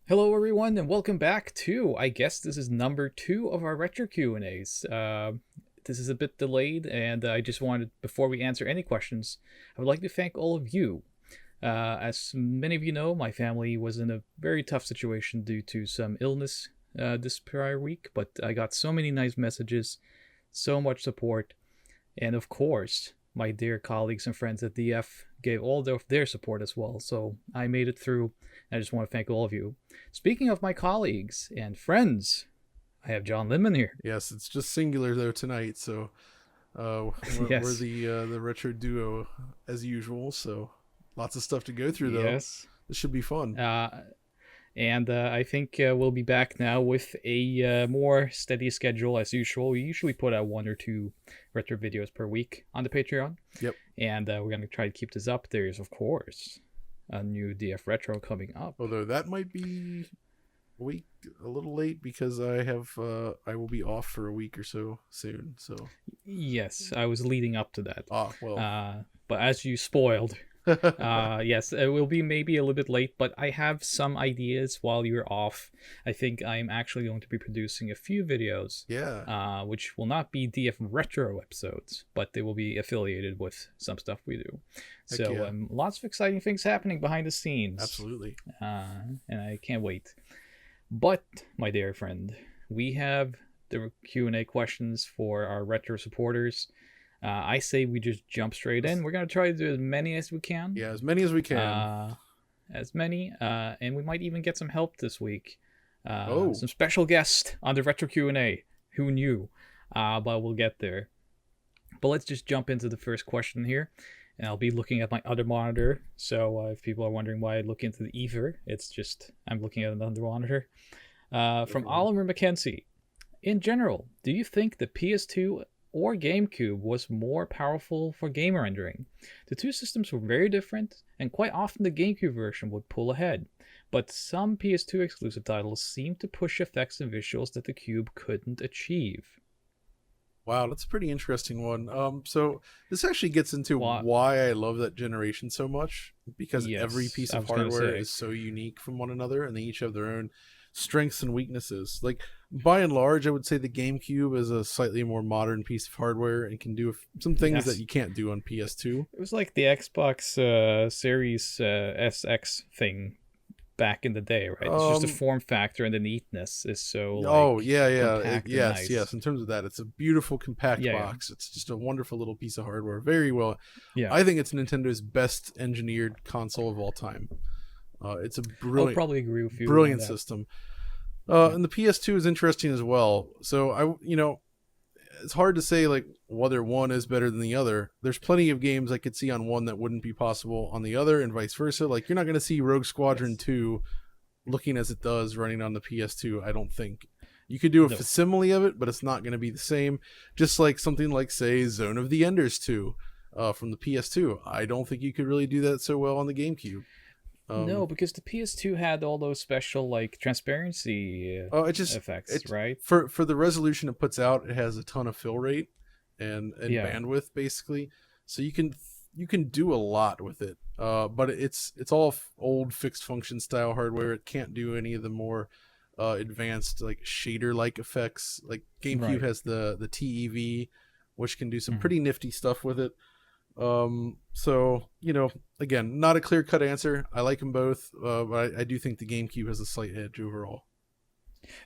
Hello, everyone, and welcome back to, I guess this is number 2 of our retro Q&As. This is a bit delayed, and I just wanted, before we answer any questions, I would like to thank all of you. As many of you know, my family was in a very tough situation due to some illness this prior week, but I got so many nice messages, so much support, and of course, my dear colleagues and friends at DF gave all their support as well. So I made it through. I just want to thank all of you. Speaking of my colleagues and friends, I have John Linman here. Yes, it's just singular though tonight. So we're Yes. the retro duo as usual. So lots of stuff to go through though. Yes. This should be fun. And I think we'll be back now with a more steady schedule as usual. We usually put out 1 or 2 retro videos per week on the Patreon. Yep. And we're going to try to keep this up. There's, of course, a new DF Retro coming up. Although that might be a little late because I will be off for a week or so soon. So Yes, I was leading up to that. Well. But as you spoiled, yes, it will be maybe a little bit late, but I have some ideas while you're off. I think I'm actually going to be producing a few videos, Yeah. which will not be DF Retro episodes, but they will be affiliated with some stuff we do. Heck So yeah. lots of exciting things happening behind the scenes. Absolutely. And I can't wait. But, my dear friend, we have the Q&A questions for our retro supporters. I say we just jump straight in. We're going to try to do as many as we can. Yeah, as many as we can. And we might even get some help this week. Oh. Some special guest on the retro Q&A. Who knew? But we'll get there. But let's just jump into the first question here. And I'll be looking at my other monitor. So if people are wondering why I look into the ether, it's just I'm looking at another monitor. From Oliver McKenzie. In general, do you think the PS2 or GameCube was more powerful for game rendering? The two systems were very different, and quite often the GameCube version would pull ahead. But some PS2 exclusive titles seem to push effects and visuals that the Cube couldn't achieve. Wow, that's a pretty interesting one. So this actually gets into why I love that generation so much, because every piece of hardware is so unique from one another, and they each have their own strengths and weaknesses. Like, by and large, I would say the GameCube is a slightly more modern piece of hardware and can do some things that you can't do on PS2. It was like the Xbox Series SX thing back in the day, right? It's just a form factor, and the neatness is so yes. In terms of that, it's a beautiful compact box. It's just a wonderful little piece of hardware. Very well. I think it's Nintendo's best engineered console of all time. It's a brilliant, I'll probably agree with you. Brilliant system. And the PS2 is interesting as well. So it's hard to say like whether one is better than the other. There's plenty of games I could see on one that wouldn't be possible on the other, and vice versa. Like, you're not going to see Rogue Squadron 2 looking as it does running on the PS2, I don't think. You could do a facsimile of it, but it's not going to be the same. Just like something like, say, Zone of the Enders 2 from the PS2. I don't think you could really do that so well on the GameCube. No, because the PS2 had all those special like transparency effects, right? For the resolution it puts out, it has a ton of fill rate and bandwidth basically, so you can do a lot with it. But it's all old fixed function style hardware. It can't do any of the more advanced like shader like effects. Like GameCube has the TEV, which can do some pretty nifty stuff with it. So again, not a clear-cut answer. I like them both, but I do think the GameCube has a slight edge overall.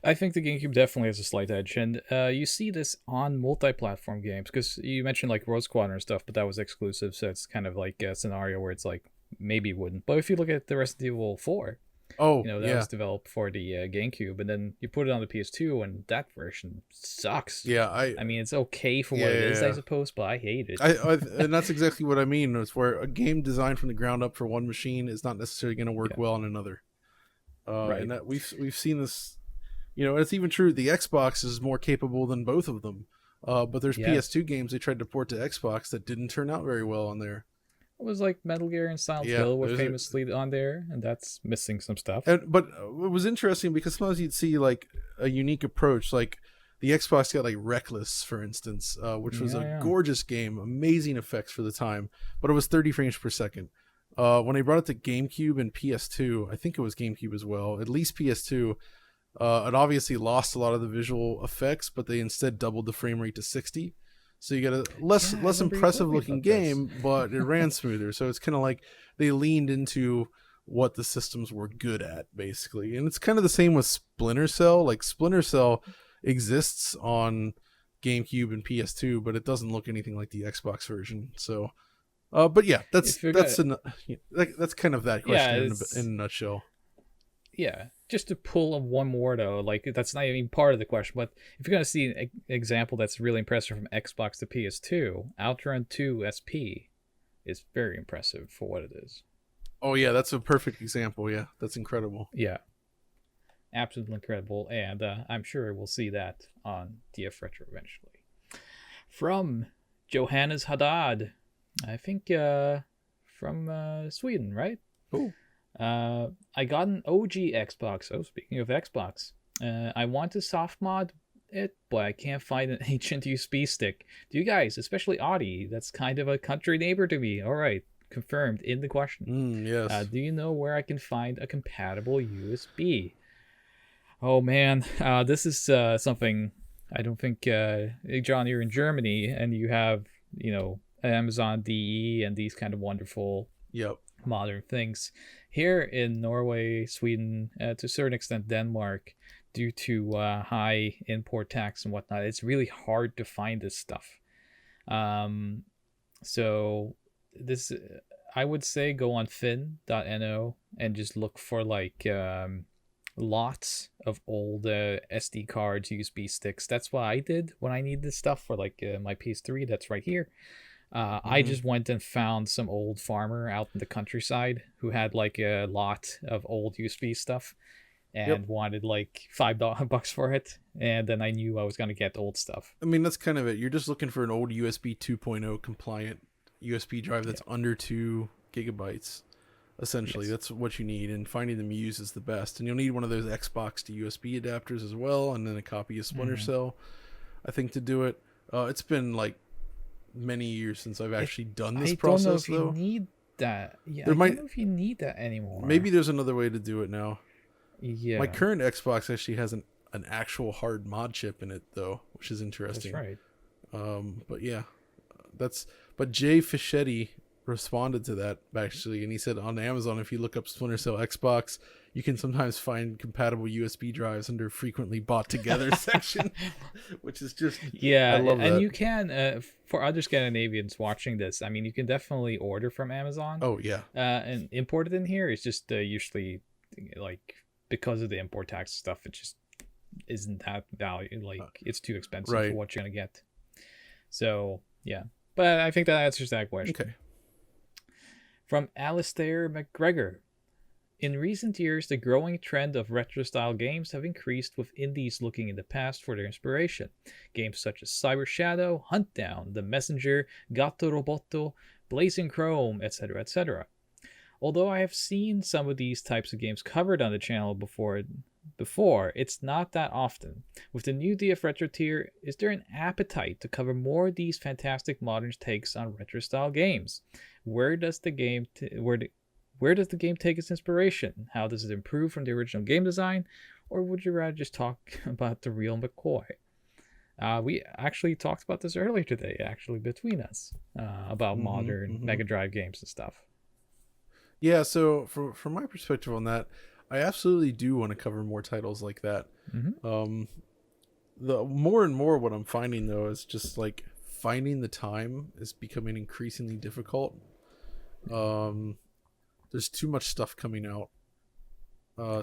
I think the GameCube definitely has a slight edge, and you see this on multi-platform games, because you mentioned like Rogue Squadron and stuff, but that was exclusive, so it's kind of like a scenario where it's like maybe wouldn't. But if you look at the Resident Evil 4, that was developed for the GameCube, and then you put it on the PS2, and that version sucks. I mean, it's okay for what it is, I suppose, but I hate it. And that's exactly what I mean. It's where a game designed from the ground up for one machine is not necessarily going to work well on another. And that we've seen this. It's even true. The Xbox is more capable than both of them. But there's PS2 games they tried to port to Xbox that didn't turn out very well on there. It was like Metal Gear and Silent Hill were famously on there, and that's missing some stuff. But it was interesting because sometimes you'd see like a unique approach. Like the Xbox got like Reckless, for instance, which was a gorgeous game, amazing effects for the time, but it was 30 frames per second. when they brought it to GameCube and PS2, I think it was GameCube as well, at least PS2, it obviously lost a lot of the visual effects, but they instead doubled the frame rate to 60. So you get a less impressive looking game, but it ran smoother. So it's kind of like they leaned into what the systems were good at, basically. And it's kind of the same with Splinter Cell. Like Splinter Cell exists on GameCube and PS2, but it doesn't look anything like the Xbox version. So, but yeah, that's kind of that question in a nutshell. Yeah, just to pull one more though, like that's not even part of the question, but if you're gonna see an example that's really impressive from Xbox to PS2, Outrun 2 SP is very impressive for what it is. Oh yeah, that's a perfect example. Yeah, that's incredible. Yeah, absolutely incredible, and I'm sure we'll see that on DF Retro eventually. From Johannes Haddad, I think from Sweden, right? Cool. I got an OG Xbox. Oh, speaking of Xbox, I want to soft mod it, but I can't find an ancient USB stick. Do you guys, especially Audie, that's kind of a country neighbor to me. All right, confirmed in the question. Yes. Do you know where I can find a compatible USB? Oh man, this is something I don't think, John, you're in Germany and you have, Amazon DE and these kind of wonderful modern things. Here in Norway, Sweden, to a certain extent Denmark, due to high import tax and whatnot, it's really hard to find this stuff. So this, I would say, go on fin.no and just look for like lots of old SD cards, USB sticks. That's what I did when I need this stuff for like my PS3. That's right here. I just went and found some old farmer out in the countryside who had like a lot of old USB stuff and wanted like $5 for it, and then I knew I was gonna get old stuff. I mean, that's kind of it. You're just looking for an old USB 2.0 compliant USB drive that's under 2 gigabytes. Essentially, that's what you need, and finding them used is the best. And you'll need one of those Xbox to USB adapters as well, and then a copy of Splinter Cell, I think, to do it. It's been like many years since I've actually done this process, though. I don't know if you need that. Yeah, I don't know if you need that anymore. Maybe there's another way to do it now. Yeah. My current Xbox actually has an actual hard mod chip in it, though, which is interesting. That's right. But yeah, but Jay Fischetti responded to that actually, and he said on Amazon, if you look up Splinter Cell Xbox, you can sometimes find compatible USB drives under frequently bought together section, which is just I love that. And you can for other Scandinavians watching this, I mean, you can definitely order from Amazon. Oh yeah. And import it in here. It's just usually like, because of the import tax stuff, it just isn't that value. Like it's too expensive for what you're gonna get. So yeah, but I think that answers that question. Okay. From Alistair McGregor. In recent years, the growing trend of retro-style games have increased, with indies looking in the past for their inspiration. Games such as Cyber Shadow, Huntdown, The Messenger, Gatto Roboto, Blazing Chrome, etc., etc. Although I have seen some of these types of games covered on the channel before, it's not that often. With the new DF Retro tier, is there an appetite to cover more of these fantastic modern takes on retro-style games? Where does the game where does the game take its inspiration? How does it improve from the original game design? Or would you rather just talk about the real McCoy? We actually talked about this earlier today, actually, between us, about modern Mega Drive games and stuff. Yeah, so from my perspective on that, I absolutely do want to cover more titles like that. The more and more what I'm finding, though, is just like finding the time is becoming increasingly difficult. There's too much stuff coming out.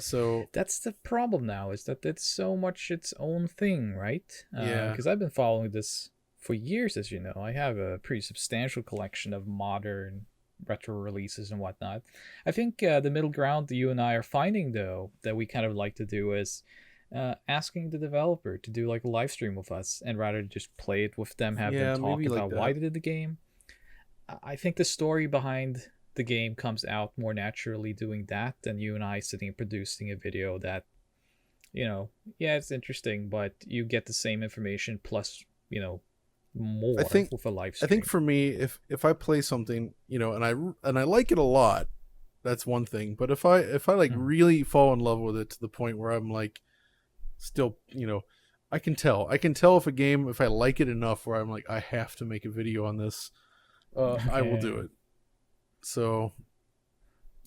So that's the problem now, is that it's so much its own thing, right? Yeah. Because I've been following this for years, as you know. I have a pretty substantial collection of modern retro releases and whatnot. I think the middle ground that you and I are finding, though, that we kind of like to do is asking the developer to do like a live stream with us, and rather just play it with them, have them talk about why they did the game. I think the story behind the game comes out more naturally doing that than you and I sitting and producing a video that, it's interesting, but you get the same information plus, I more think with a live I think stream. for me, if I play something, and I like it a lot, that's one thing. But if I like Mhm. really fall in love with it to the point where I'm like still, I can tell if I like it enough where I'm like I have to make a video on this, I will do Okay. it. So,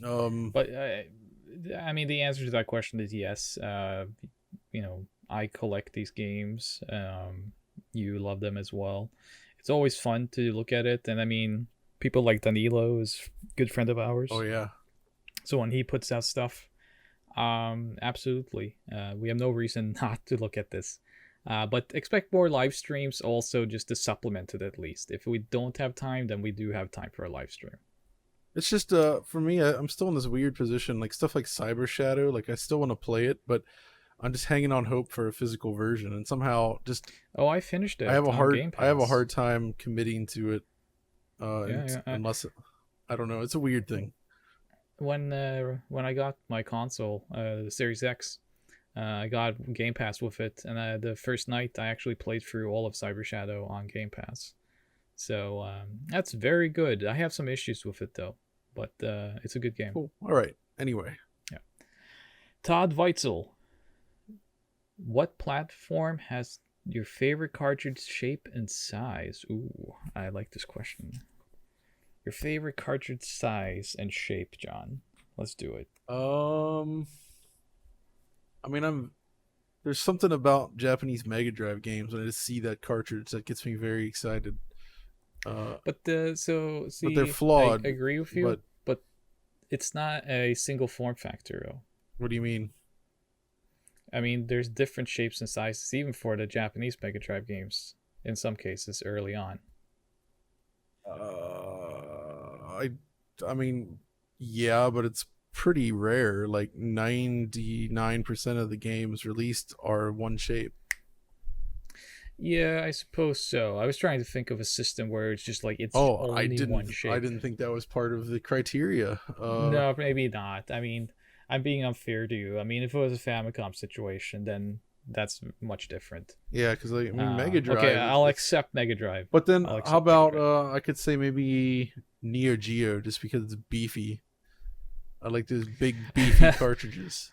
um, But I mean, the answer to that question is yes. I collect these games. You love them as well. It's always fun to look at it, and I mean, people like Danilo is a good friend of oh ours. yeah, So when he puts out stuff, absolutely, we have no reason not to look at this. But expect more live streams also just to supplement it at least. If we don't have time, then we do have time for a live stream. it's just for me, I'm still in this weird position, like stuff like Cyber Shadow, like I still want to play it, but I'm just hanging on hope for a physical version, and somehow just Oh, I finished I have it a on hard Game I have a Pass. hard time committing to it, Yeah, yeah. unless I don't know, it's a weird thing. When I got my console, the Series X, I got Game Pass with it, and the first night I actually played through all of Cyber Shadow on Game Pass. So that's very good. I have some issues with it though, but it's a good game. Cool. All right. Anyway, Yeah. Todd Weitzel, what platform has your favorite cartridge shape and size? Ooh, I like this question. Your favorite cartridge size and shape, John. Let's do it. um, I mean, there's something about Japanese Mega Drive games when I just see that cartridge that gets me very excited. Uh, But so but they're see, I flawed. agree with you, But but it's not a single form factor though. what do you mean? I mean, there's different shapes and sizes even for the Japanese Mega Drive games in some cases early on. I mean, yeah, but it's pretty rare. Like 99% of the games released are one shape. Yeah, I suppose so. I was trying to think of a system where it's just like it's Oh, only one I shape. didn't think that was part of the criteria. No, maybe not. I mean, I'm being unfair to you. I mean, if it was a Famicom situation, then that's much different. Yeah, because like, I mean, Mega Okay, Drive, I'll it's. accept Mega Drive. But then, I'll how accept Mega about Drive. I could say maybe Neo Geo, just because it's beefy. I like those big beefy cartridges.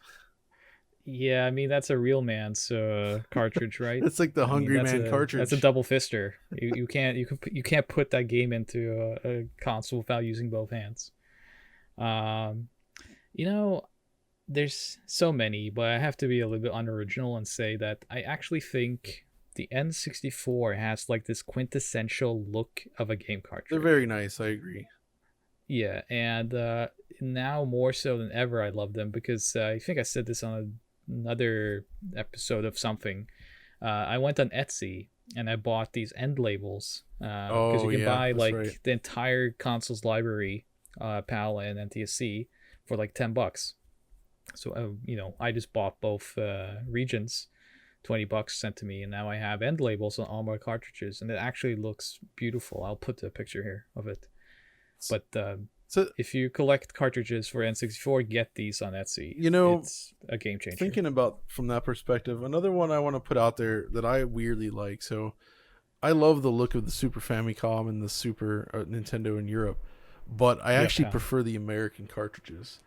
Yeah, I mean that's a real man's cartridge, right? It's like the I mean Hungry Man that's a cartridge. double fister. You can't put that game into a console without using both hands. Um, you know, there's so many, but I have to be a little bit unoriginal and say that I actually think the N64 has like this quintessential look of a game They're cartridge. very nice. I agree. Yeah, and now more so than ever, I love them because I think I said this on another episode of something. I went on Etsy and I bought these end labels because Oh you can yeah, buy that's right. like the entire console's library, PAL and NTSC, for like $10. So I just bought both regions, $20 sent to me, and now I have end labels on all my cartridges, and it actually looks beautiful. I'll put a picture here of it. But So if you collect cartridges for N64, get these on Etsy. you know, It's a game changer. thinking about from that perspective, another one I want to put out there that I weirdly like. So I love the look of the Super Famicom and the Super Nintendo in Europe, but I Yeah, actually pal. prefer the American cartridges.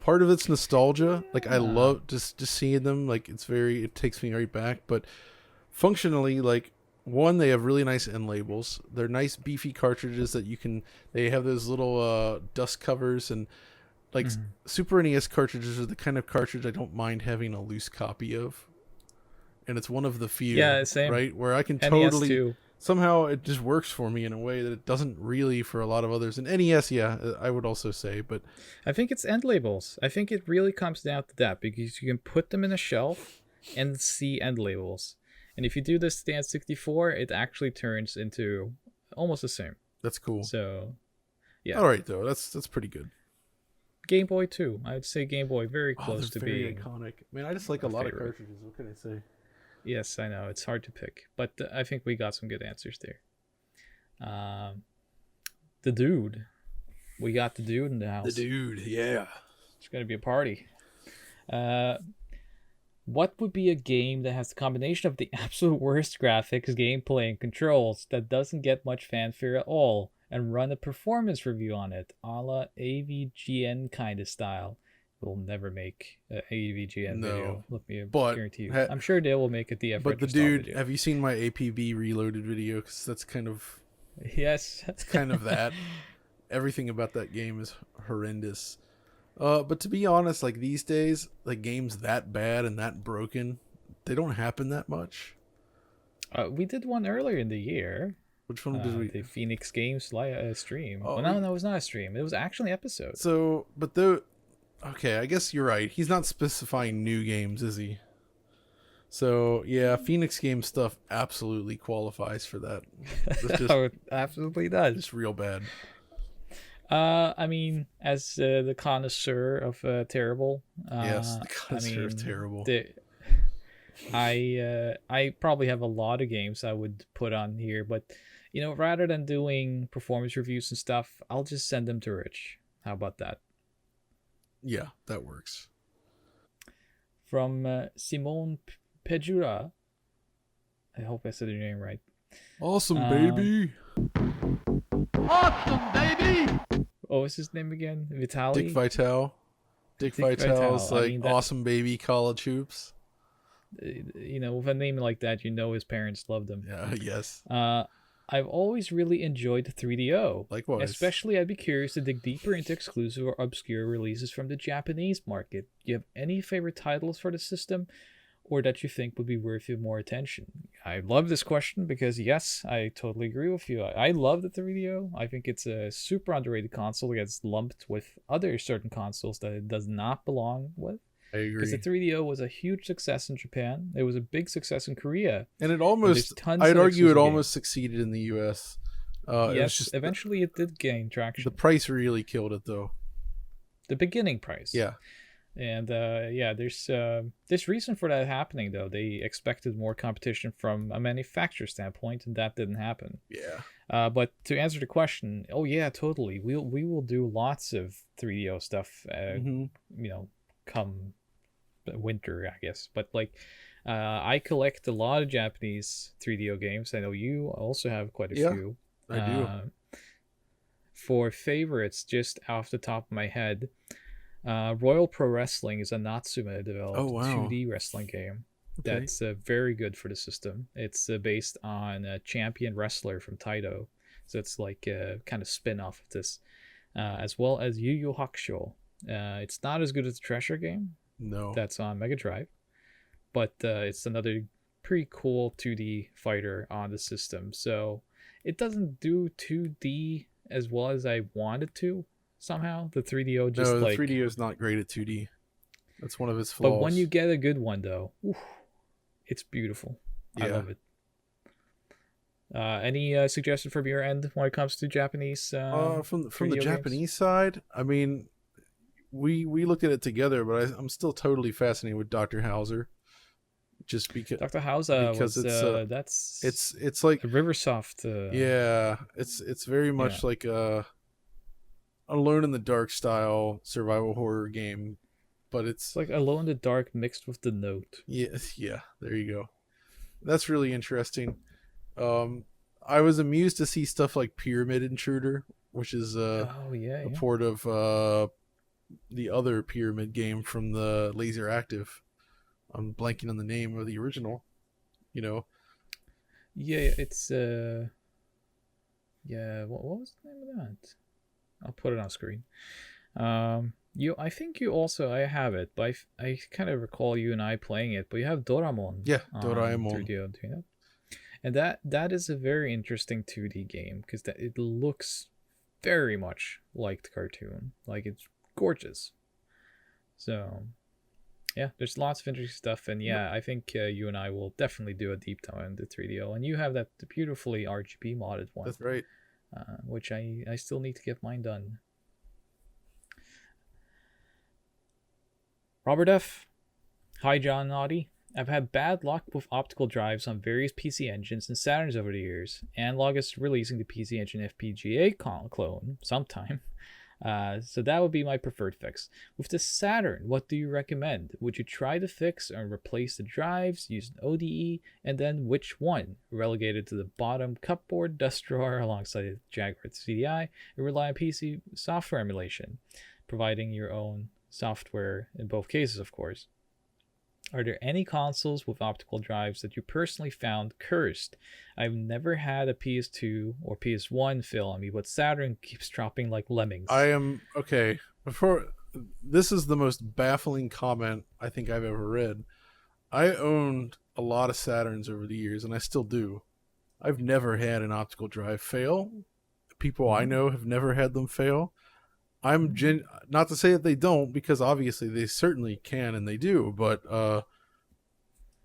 Part of it's nostalgia. Like I Yeah. love just seeing them. Like it takes me right back. But functionally, like one, they have really nice end labels. They're nice beefy cartridges that you can. They have those little dust covers and like Mhm. Super NES cartridges are the kind of cartridge I don't mind having a loose copy of, and it's one of the few, Yeah, same. right, where I can NES totally too. somehow it just works for me in a way that it doesn't really for a lot of others. And NES, yeah, I would also say, but I think it's end labels. I think it really comes down to that because you can put them in a shelf and see end labels. And if you do this to the N64, it actually turns into almost the same. that's cool. So, yeah. All right, though, that's pretty good. Game Boy too. I'd say Game Boy very Oh, they're close to very being iconic. Man, I just like a a lot of favorite. cartridges. What can I say? Yes, I know it's hard to pick, but I think we got some good answers there. Um, the dude, we got the dude in the The house. dude, yeah. It's gonna be a party. Uh, What would be a game that has the combination of the absolute worst graphics, gameplay, and controls that doesn't get much fanfare at all, and run a performance review on it, a la AVGN kind of style? We'll never make an AVGN No, video. Let me but guarantee you. I'm sure they will make a DF but the Retro style dude, video. have you seen my APB Reloaded video? Because that's kind of Yes. it's kind of that. Everything about that game is horrendous. But to be honest, like these days, like games that bad and that broken, they don't happen that much. We did one earlier in the year. Which one did we? The Phoenix Games stream. Oh, Well, no, it was not a stream. It was actually an episode. So, but the okay, I guess you're right. He's not specifying new games, is he? So yeah, Phoenix Game stuff absolutely qualifies for that. It's just, Oh, it absolutely does. just real bad. I mean, as the connoisseur of terrible, Yes, the connoisseur of terrible. I probably have a lot of games I would put on here, but rather than doing performance reviews and stuff, I'll just send them to Rich. How about that? Yeah, that works. From Simone Pejura. I hope I said your name right. Awesome, baby. Awesome, baby! What was his name again? Vitaly? Dick Vitale. Dick Vitale's Vitale. I like mean, that- awesome baby college hoops. With a name like that, his parents loved him. Yeah, yes. I've always really enjoyed the 3DO. Likewise. Especially, I'd be curious to dig deeper into exclusive or obscure releases from the Japanese market. Do you have any favorite titles for the system, or that you think would be worth your more attention? I love this question because, yes, I totally agree with you. I love the 3DO. I think it's a super underrated console that gets lumped with other certain consoles that it does not belong with. I agree. Because the 3DO was a huge success in Japan. It was a big success in Korea. And it almost, tons I'd of argue it exclusive almost succeeded in the US. It was Yes, just eventually it did gain traction. the price really killed it though. The beginning price. Yeah. And there's reason for that happening though. They expected more competition from a manufacturer standpoint, and that didn't happen. Yeah. But to answer the question, oh yeah, totally. We will do lots of 3DO stuff. Come winter, I guess. But I collect a lot of Japanese 3DO games. I know you also have quite a few. I do. For favorites, just off the top of my head, Royal Pro Wrestling is a Natsume developed 2D wrestling game. Okay. That's very good for the system. It's based on a champion wrestler from Taito, so it's like a kind of spin-off of this, as well as Yu Yu Hakusho. It's not as good as the Treasure game No. that's on Mega Drive, but it's another pretty cool 2D fighter on the system. So it doesn't do 2D as well as I wanted to. Somehow the 3DO just no, the 3DO is not great at 2D. That's one of its flaws. But when you get a good one though, it's beautiful. I love it. Any suggestion from your end when it comes to Japanese? From the 3DO Japanese games? side, I mean, we look at it together, but I'm still totally fascinated with Dr. Hauser, just because Dr. Hauser because was it's like a Riversoft. yeah, it's very much like a Alone in the Dark style survival horror game, but it's like Alone in the Dark mixed with the Note. yeah, there you go. That's really interesting. I was amused to see stuff like Pyramid Intruder, which is a port of the other Pyramid game from the Laser Active. I'm blanking on the name of the original. Yeah, it's what was the name of that? I'll put it on screen. I think you also, I have it, but I kind of recall you and I playing it. But you have Doraemon. Yeah, Doraemon. 3DO, do you know? And that is a very interesting 2D game because it looks very much like the cartoon. Like, it's gorgeous. So yeah, there's lots of interesting stuff, and I think you and I will definitely do a deep dive into 3DO. And you have that beautifully RGB modded one. That's right. Which I still need to get mine done. Robert F. Hi, John Naughty. I've had bad luck with optical drives on various PC engines and Saturns over the years. Analog is releasing the PC Engine FPGA clone sometime. So that would be my preferred fix. With the Saturn, what do you recommend? Would you try to fix and replace the drives, use an ODE, and then which one? Relegated to the bottom cupboard dust drawer alongside the Jaguar CDI, and rely on PC software emulation, providing your own software in both cases, of course. Are there any consoles with optical drives that you personally found cursed? I've never had a PS2 or PS1 fail on me, but Saturn keeps dropping like I lemmings. am okay. Before this is the most baffling comment I think I've ever read. I owned a lot of Saturns over the years, and I still do. I've never had an optical drive fail. People I Mm-hmm. know have never had them fail. Not to say that they don't, because obviously they certainly can and they do, but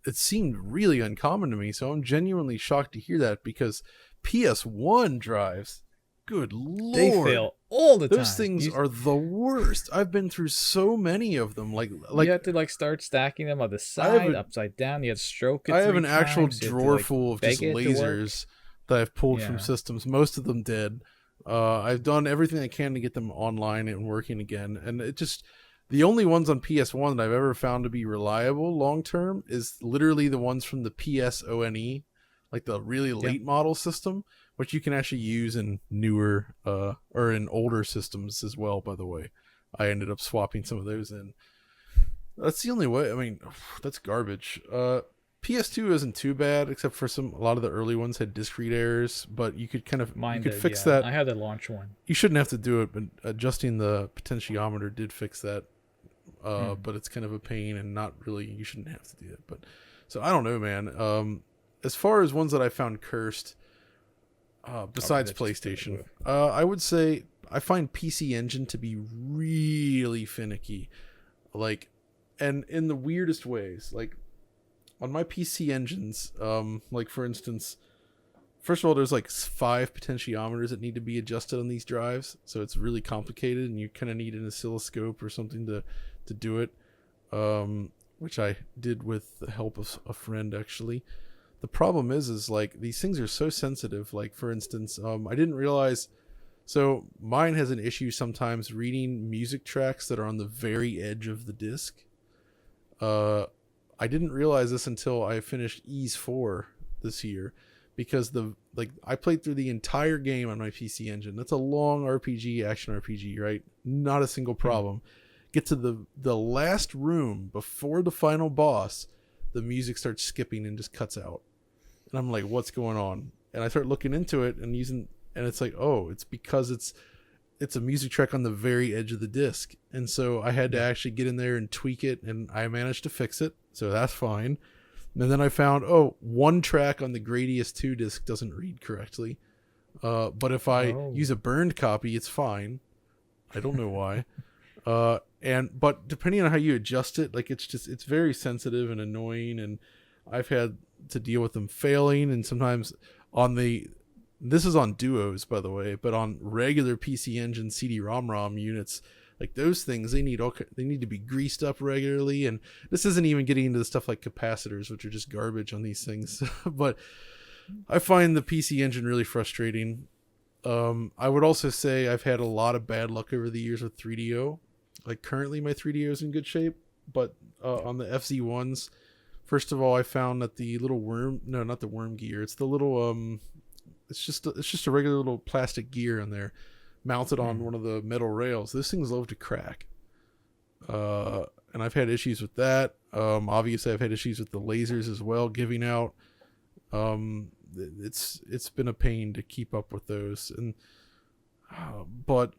it seemed really uncommon to me. So I'm genuinely shocked to hear that because PS1 drives, good They lord, fail all the those time. things are the worst. I've been through so many of them. You Like have to like start stacking them on the I have side, a upside down. You have to stroke I it have three an actual times. You have to drawer like full of just beg it to work. lasers that I've pulled from Yeah. systems. Most of them dead. I've done everything I can to get them online and working again, and it just the only ones on PS1 that I've ever found to be reliable long term is literally the ones from the PSONE, like the really Yeah. late model system, which you can actually use in newer or in older systems as well. By the way, I ended up swapping some of those in. That's the only way. I mean, that's garbage. PS2 isn't too bad, except for a lot of the early ones had disk read errors, but you Mine could did, fix yeah. that. I had the launch one. You shouldn't have to do it, but adjusting the potentiometer did fix that. Hmm. But it's kind of a pain, and not really. You shouldn't have to do it, but so I don't know, man. As far as ones that I found cursed, Okay, besides that's just PlayStation, I would say I find PC Engine to be really finicky, like, and in the weirdest ways. Like on my PC engines, like for instance, first of all, there's like 5 potentiometers that need to be adjusted on these drives, so it's really complicated, and you kind of need an oscilloscope or something to do it. Which I did with the help of a friend actually. The problem is like these things are so sensitive. Like for instance, I didn't realize. So mine has an issue sometimes reading music tracks that are on the very edge of the disc. Uh, I didn't realize this until I finished Ease 4 this year, because I played through the entire game on my PC Engine. That's a long RPG, action RPG, right? Not a single Hmm. problem. Get to the last room before the final boss, the music starts skipping and just cuts out. And I'm like, what's going on? And I start looking into it and it's like, oh, it's because it's a music track on the very edge of the disc. And so I had to Yeah. actually get in there and tweak it, and I managed to fix it. So that's fine. And then I found, oh, one track on the Gradius 2 disc doesn't read correctly. But if I Oh. use a burned copy, it's fine. I don't know why. But depending on how you adjust it, like it's very sensitive and annoying, and I've had to deal with them failing, and sometimes on the this is on duos, by the way, but on regular PC Engine CD-ROM units, like those things, they need to be greased up regularly, and this isn't even getting into the stuff like capacitors, which are just garbage on these things. But I find the PC Engine really frustrating. I would also say I've had a lot of bad luck over the years with 3DO. Like currently, my 3DO is in good shape, but on the FZ1s, first of all, I found that the little worm, no, not the worm gear, it's the little it's just a regular little plastic gear in there, mounted on Hmm. one of the metal rails. Those things love to crack. And I've had issues with that. Obviously, I've had issues with the lasers as well, giving out. It's been a pain to keep up with those, and but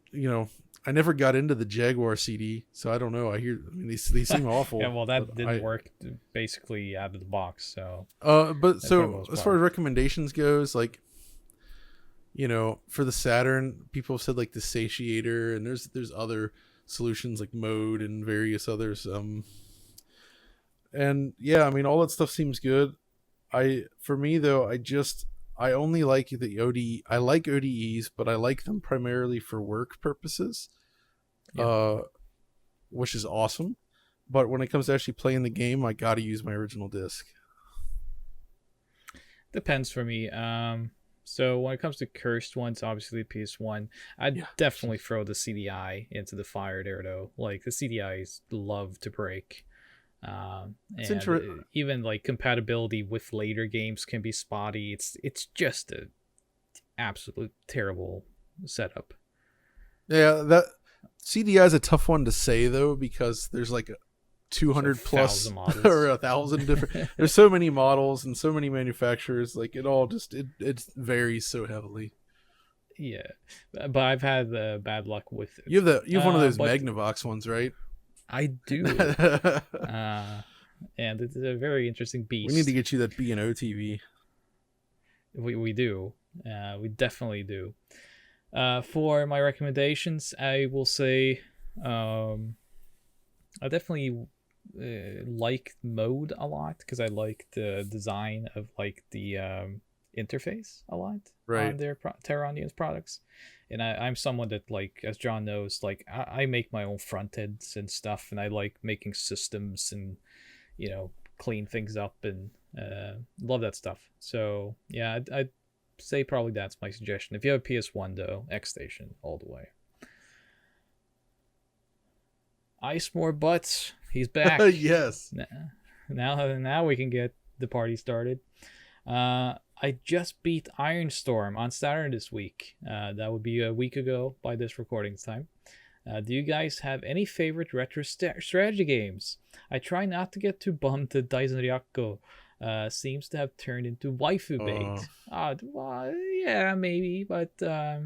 I never got into the Jaguar CD, so I don't know. I mean, they seem Yeah, awful, well, but that didn't work basically out of the box, so but for the so most as far part. as recommendations goes, like for the Saturn, people have said like the satiator, and there's other solutions like mode and various others. And yeah, I mean all that stuff seems good. For me though, I only like the ODE. I like ODEs, but I like them primarily for work purposes, Yeah. uh, which is awesome. But when it comes to actually playing the game, I gotta use my original disc. Depends for me. So when it comes to cursed ones, obviously PS1, I'd Yeah. definitely throw the CDI into the fire there, though. Like the CDIs love to break, It's and interesting. even like compatibility with later games can be spotty. It's just a absolute terrible setup. Yeah, that CDI is a tough one to say though because there's like There's like 200 plus 1,000 or models. 1,000 different. There's so many models and so many manufacturers. Like it all just it varies so heavily. Yeah, but I've had bad luck with it. You have one of those But Magnavox ones, right? I do, uh, and it's a very interesting We need to beast. get you that B&O TV. We do, we definitely do. For my recommendations, I will say, I definitely like Mode a lot because I like the design of like the interface a lot Right. on their Terranians products. And I'm someone that, like, as John knows, like I make my own front ends and stuff, and I like making systems and, you know, clean things up and love that stuff. So yeah, I'd say probably that's my suggestion. If you have a PS1 though, X Station all the way. Ice more butts. He's back. Yes. Now we can get the party started. I just beat Iron Storm on Saturn this week. That would be a week ago by this recording time. Do you guys have any favorite retro strategy games? I try not to get too bummed that Daisen Ryako seems to have turned into waifu Uh, bait. Well, yeah, maybe, but I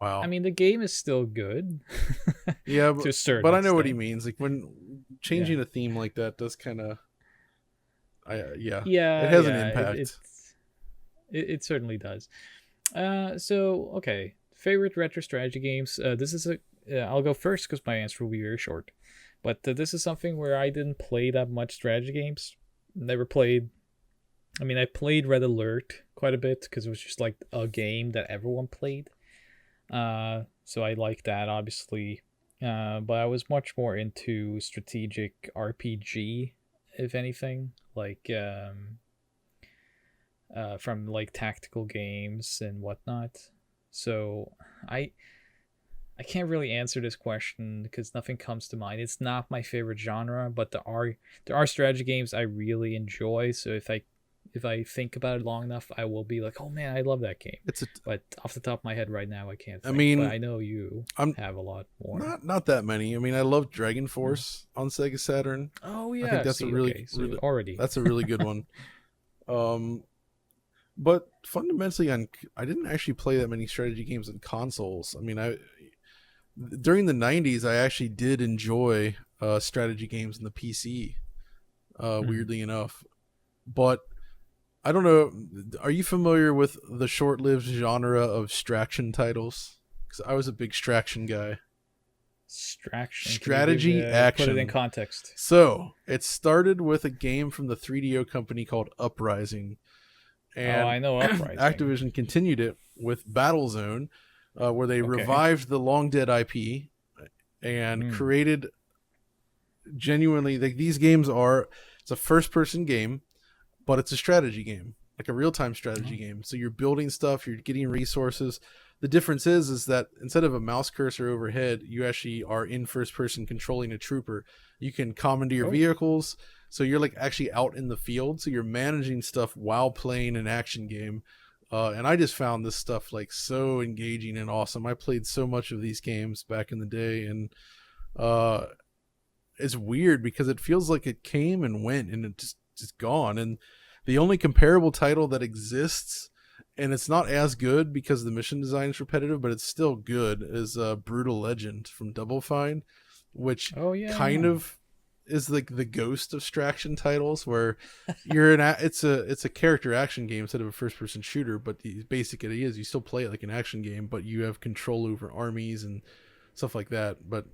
wow. mean, the game is still good Yeah, to a certain but I know what he extent. means. Like when Yeah. changing a theme like that does kind of, yeah, it Yeah, has an yeah, impact. it certainly does. So okay, favorite retro strategy games. This is a I'll go first because my answer will be very short. But this is something where I didn't play that much strategy games. Never played. I mean, I played Red Alert quite a bit because it was just like a game that everyone played. So I like that obviously. But I was much more into strategic RPG, if anything, like from like tactical games and whatnot. So I I can't really answer this question because nothing comes to mind. It's not my favorite genre, but there are strategy games I really enjoy. So if I think about it long enough, I will be like, oh man, I love that game. It's a, But off the top of my head right now, I can't I think. But mean, I know you I'm have a lot more. not that many. I mean, I love Dragon Hmm. Force on Sega Saturn. Oh I think yeah, that's a see, really, okay, so really, already. that's a really good one. Um, but fundamentally, I didn't actually play that many strategy games on consoles. I mean, I during the '90s, I actually did enjoy strategy games in the PC. Mhm. Weirdly enough, but I don't know. Are you familiar with the short-lived genre of extraction titles? Because I was a big extraction guy. Distraction. Can you give Strategy put it in action. context? So it started with a game from the 3DO company called Uprising, Oh, and I know Uprising. Activision continued it with Battlezone, where they Okay. revived the long dead IP and Mm. created genuinely like these games are. It's a first-person game, but it's a strategy game, like a real-time strategy Oh. game. So you're building stuff, you're getting resources. The difference is that instead of a mouse cursor overhead, you actually are in first person controlling a trooper. You can commandeer Oh. vehicles, so you're like actually out in the field. So you're managing stuff while playing an action game. And I just found this stuff like so engaging and awesome. I played so much of these games back in the day, and uh, it's weird because it feels like it came and went and it just gone. And the only comparable title that exists, and it's not as good because the mission design is repetitive, but it's still good, is Brutal Legend from Double Fine, which Oh kind yeah. of is like the ghost of extraction titles where it's a character action game instead of a first person shooter, but the basic it is you still play it like an action game, but you have control over armies and stuff like that. But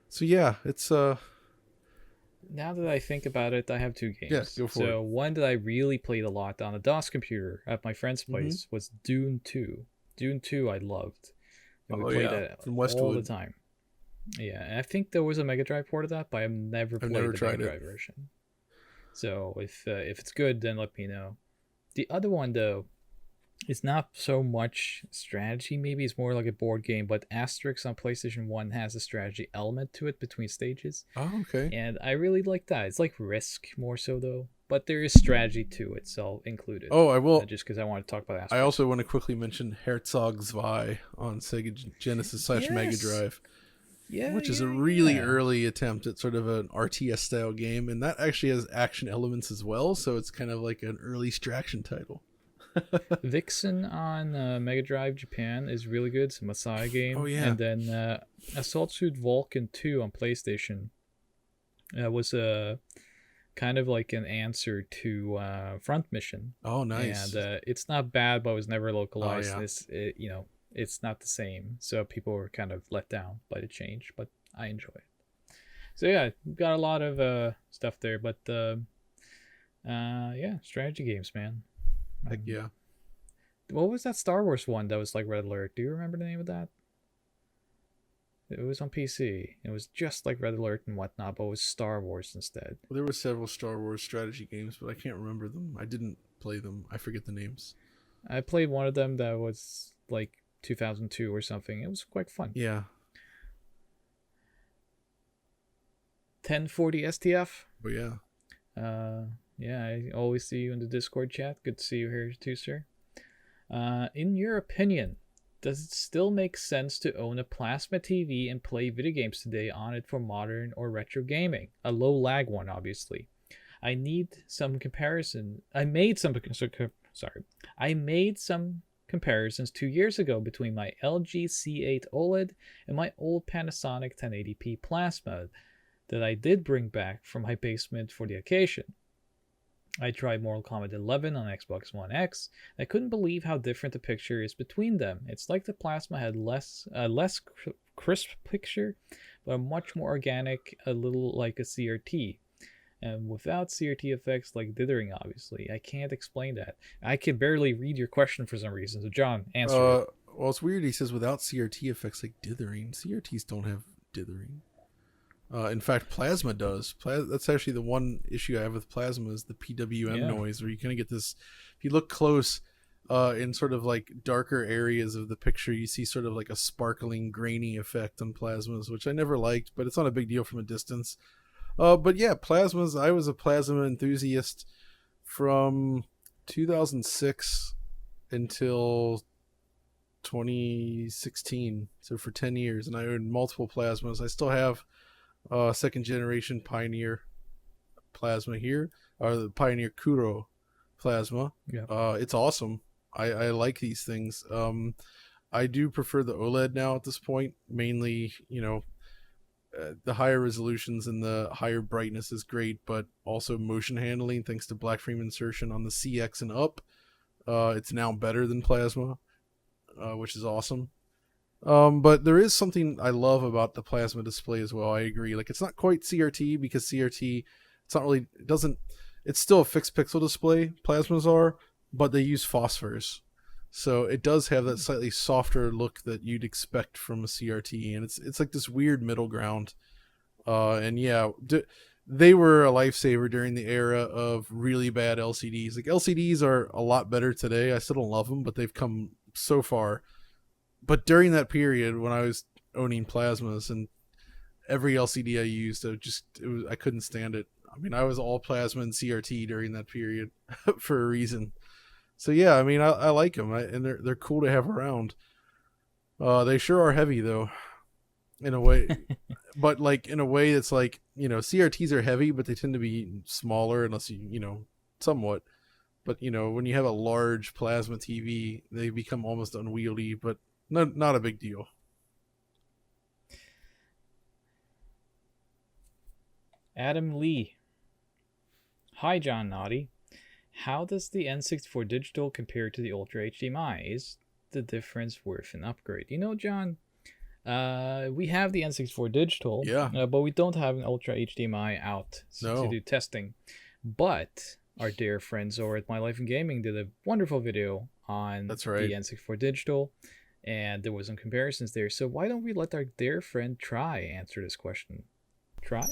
so yeah, it's Now that I think about it, I have two yeah, games. go for it. So one that I really played a lot on a DOS computer at my friend's Mm-hmm. place was Dune 2. Dune 2 I loved. And we Oh played yeah, that from all the Westwood. time. Yeah, and I think there was a Mega Drive port of that, but I've never I've played never the Mega tried it. Drive version. So if it's good, then let me know. The other one though, it's not so much strategy, maybe it's more like a board game, but Asterix on PlayStation 1 has a strategy element to it between stages. Oh, okay. And I really like that. It's like Risk more so though, but there is strategy to it, so I'll include it. Oh, I will. Just because I want to talk about I Asterix. also want to quickly mention Herzog Zwei on Sega Genesis / Mega Yes. Drive, Yeah, which is a yeah, really yeah. early attempt at sort of an RTS style game, and that actually has action elements as well. So it's kind of like an early Straction title. Vixen on Mega Drive Japan is really good. It's a Masai Oh game. yeah. And then Assault Suit Vulcan 2 on PlayStation was a kind of like an answer to Front Mission. Oh nice. And it's not bad, but it was never Oh localized. yeah. It's not the same. So people were kind of let down by the change, but I enjoy it. So yeah, got a lot of stuff there, but yeah, strategy games, man. Heck yeah. What was that Star Wars one that was like Red Alert? Do you remember the name of that? It was on PC. It was just like Red Alert and whatnot, but it was Star Wars instead. Well, there were several Star Wars strategy games, but I can't remember them. I didn't play them. I forget the names. I played one of them that was like 2002 or something. It was quite fun. Yeah. 1040 STF. But yeah. Yeah, I always see you in the Discord chat. Good to see you here too, sir. In your opinion, does it still make sense to own a plasma TV and play video games today on it for modern or retro gaming? A low lag one, obviously. I need some comparison. I made some comparisons 2 years ago between my LG C8 OLED and my old Panasonic 1080p plasma that I did bring back from my basement for the occasion. I tried Mortal Kombat 11 on Xbox One X. I couldn't believe how different the picture is between them. It's like the plasma had less crisp picture, but a much more organic, a little like a CRT. And without CRT effects like dithering, obviously. I can't explain that. I can barely read your question for some reason. So, John, answer it. Well, it's weird. He says without CRT effects like dithering. CRTs don't have dithering. In fact, plasma does. That's actually the one issue I have with plasma is the PWM noise, where you kind of get this. If you look close, in sort of like darker areas of the picture, you see sort of like a sparkling, grainy effect on plasmas, which I never liked, but it's not a big deal from a distance. But yeah, plasmas. I was a plasma enthusiast from 2006 until 2016, so for 10 years, and I owned multiple plasmas. I still have second generation Pioneer plasma here, or the Pioneer Kuro plasma. Yeah. It's awesome. I like these things. I do prefer the OLED now at this point, mainly, the higher resolutions and the higher brightness is great, but also motion handling, thanks to black frame insertion on the CX and up, it's now better than plasma, which is awesome. But there is something I love about the plasma display as well. I agree. Like, it's not quite CRT, because CRT, it's still a fixed pixel display. Plasmas are, but they use phosphors. So it does have that slightly softer look that you'd expect from a CRT. And it's like this weird middle ground. And yeah, they were a lifesaver during the era of really bad LCDs. Like, LCDs are a lot better today. I still don't love them, but they've come so far. But during that period when I was owning plasmas, and every LCD I used, I couldn't stand it. I mean, I was all plasma and CRT during that period for a reason. So yeah, I mean, I like them, and they're cool to have around. They sure are heavy though, in a way, but like in a way that's like, CRTs are heavy, but they tend to be smaller unless somewhat. But when you have a large plasma TV, they become almost unwieldy. But not a big deal. Adam Lee. Hi, John Naughty. How does the N64 Digital compare to the Ultra HDMI? Is the difference worth an upgrade? John, we have the N64 Digital, yeah, but we don't have an Ultra HDMI out to do testing. But our dear friends over at My Life in Gaming did a wonderful video on That's right. the N64 Digital, and there was some comparisons there. So why don't we let our dear friend Try answer this question? Try?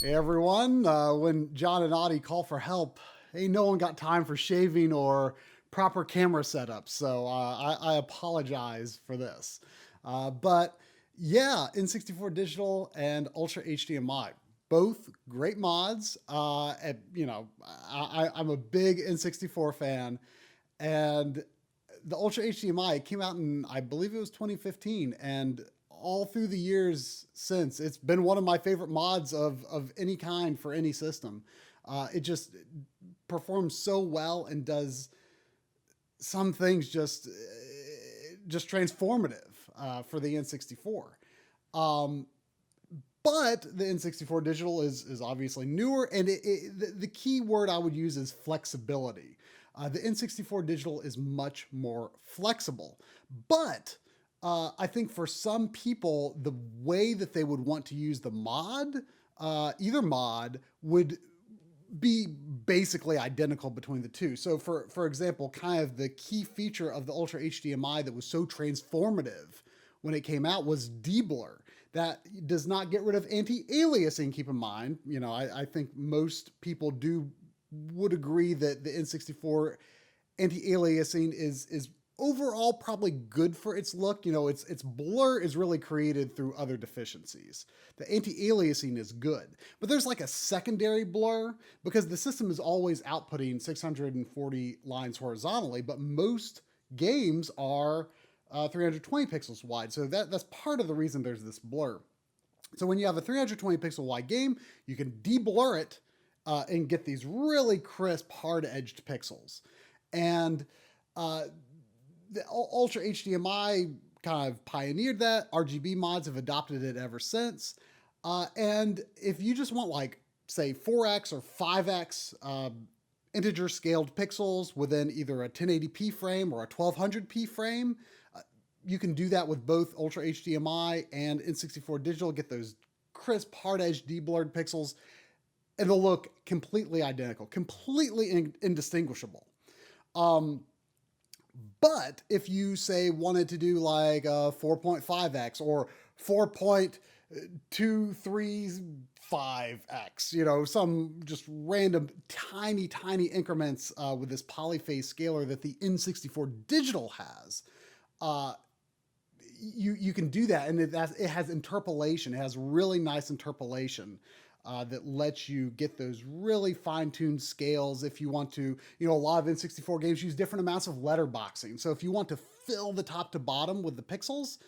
Hey everyone, when John and Adi call for help, ain't no one got time for shaving or proper camera setup. So I apologize for this. But yeah, N64 Digital and Ultra HDMI, both great mods. I'm a big N64 fan, and the Ultra HDMI came out in, I believe it was 2015, and all through the years since, it's been one of my favorite mods of any kind for any system. It just performs so well and does some things just transformative for the N64. Um, but the N64 Digital is obviously newer, and the key word I would use is flexibility. The N64 Digital is much more flexible, but I think for some people, the way that they would want to use the mod, either mod, would be basically identical between the two. So for example, kind of the key feature of the Ultra HDMI that was so transformative when it came out was deblur. That does not get rid of anti-aliasing, keep in mind. I think most people would agree that the N64 anti-aliasing is overall probably good for its look. Its blur is really created through other deficiencies. The anti-aliasing is good, but there's like a secondary blur because the system is always outputting 640 lines horizontally, but most games are 320 pixels wide. So that's part of the reason there's this blur. So when you have a 320 pixel wide game, you can deblur it and get these really crisp, hard-edged pixels. And the Ultra HDMI kind of pioneered that. RGB mods have adopted it ever since. And if you just want like, say, 4x or 5x integer scaled pixels within either a 1080p frame or a 1200p frame, you can do that with both Ultra HDMI and N64 Digital. Get those crisp, hard-edged, deblurred pixels, and they'll look completely identical, completely indistinguishable. But if you say wanted to do like a 4.5x or 4.235x, some just random tiny, tiny increments with this polyphase scaler that the N64 Digital has, you can do that, and it has interpolation. It has really nice interpolation that lets you get those really fine-tuned scales. If you want to, a lot of N64 games use different amounts of letterboxing. So if you want to fill the top to bottom with the pixels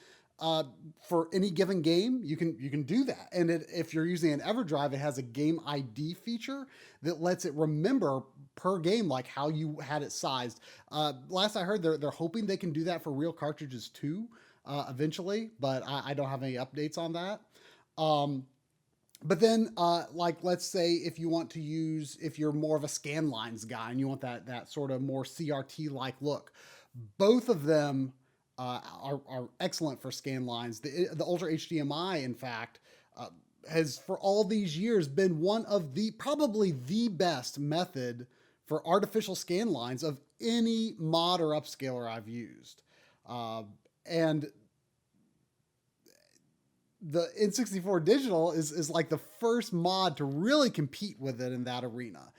for any given game, you can do that. And if you're using an EverDrive, it has a game ID feature that lets it remember per game like how you had it sized. Last I heard, they're hoping they can do that for real cartridges too. Eventually, but I don't have any updates on that. But then, like, let's say if you want to use, if you're more of a scan lines guy and you want that sort of more CRT-like look, both of them are excellent for scan lines. The Ultra HDMI, in fact, has for all these years been one of probably the best method for artificial scan lines of any mod or upscaler I've used. And the N64 Digital is like the first mod to really compete with it in that arena.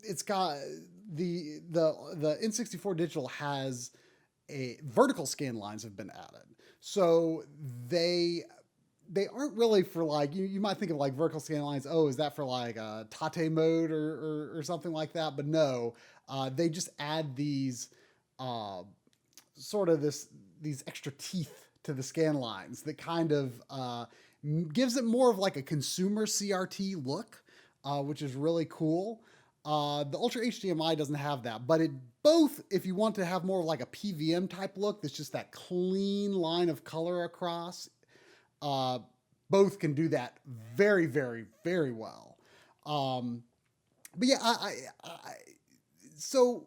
It's got the N64 Digital has a vertical scan lines have been added, so they aren't really for like you might think of like vertical scan lines. Oh, is that for like a Tate mode or something like that? But no, they just add these sort of these extra teeth to the scan lines that kind of gives it more of like a consumer CRT look, which is really cool. The Ultra HDMI doesn't have that, but it both, if you want to have more like a PVM type look, that's just that clean line of color across, both can do that very, very, very well. But yeah, so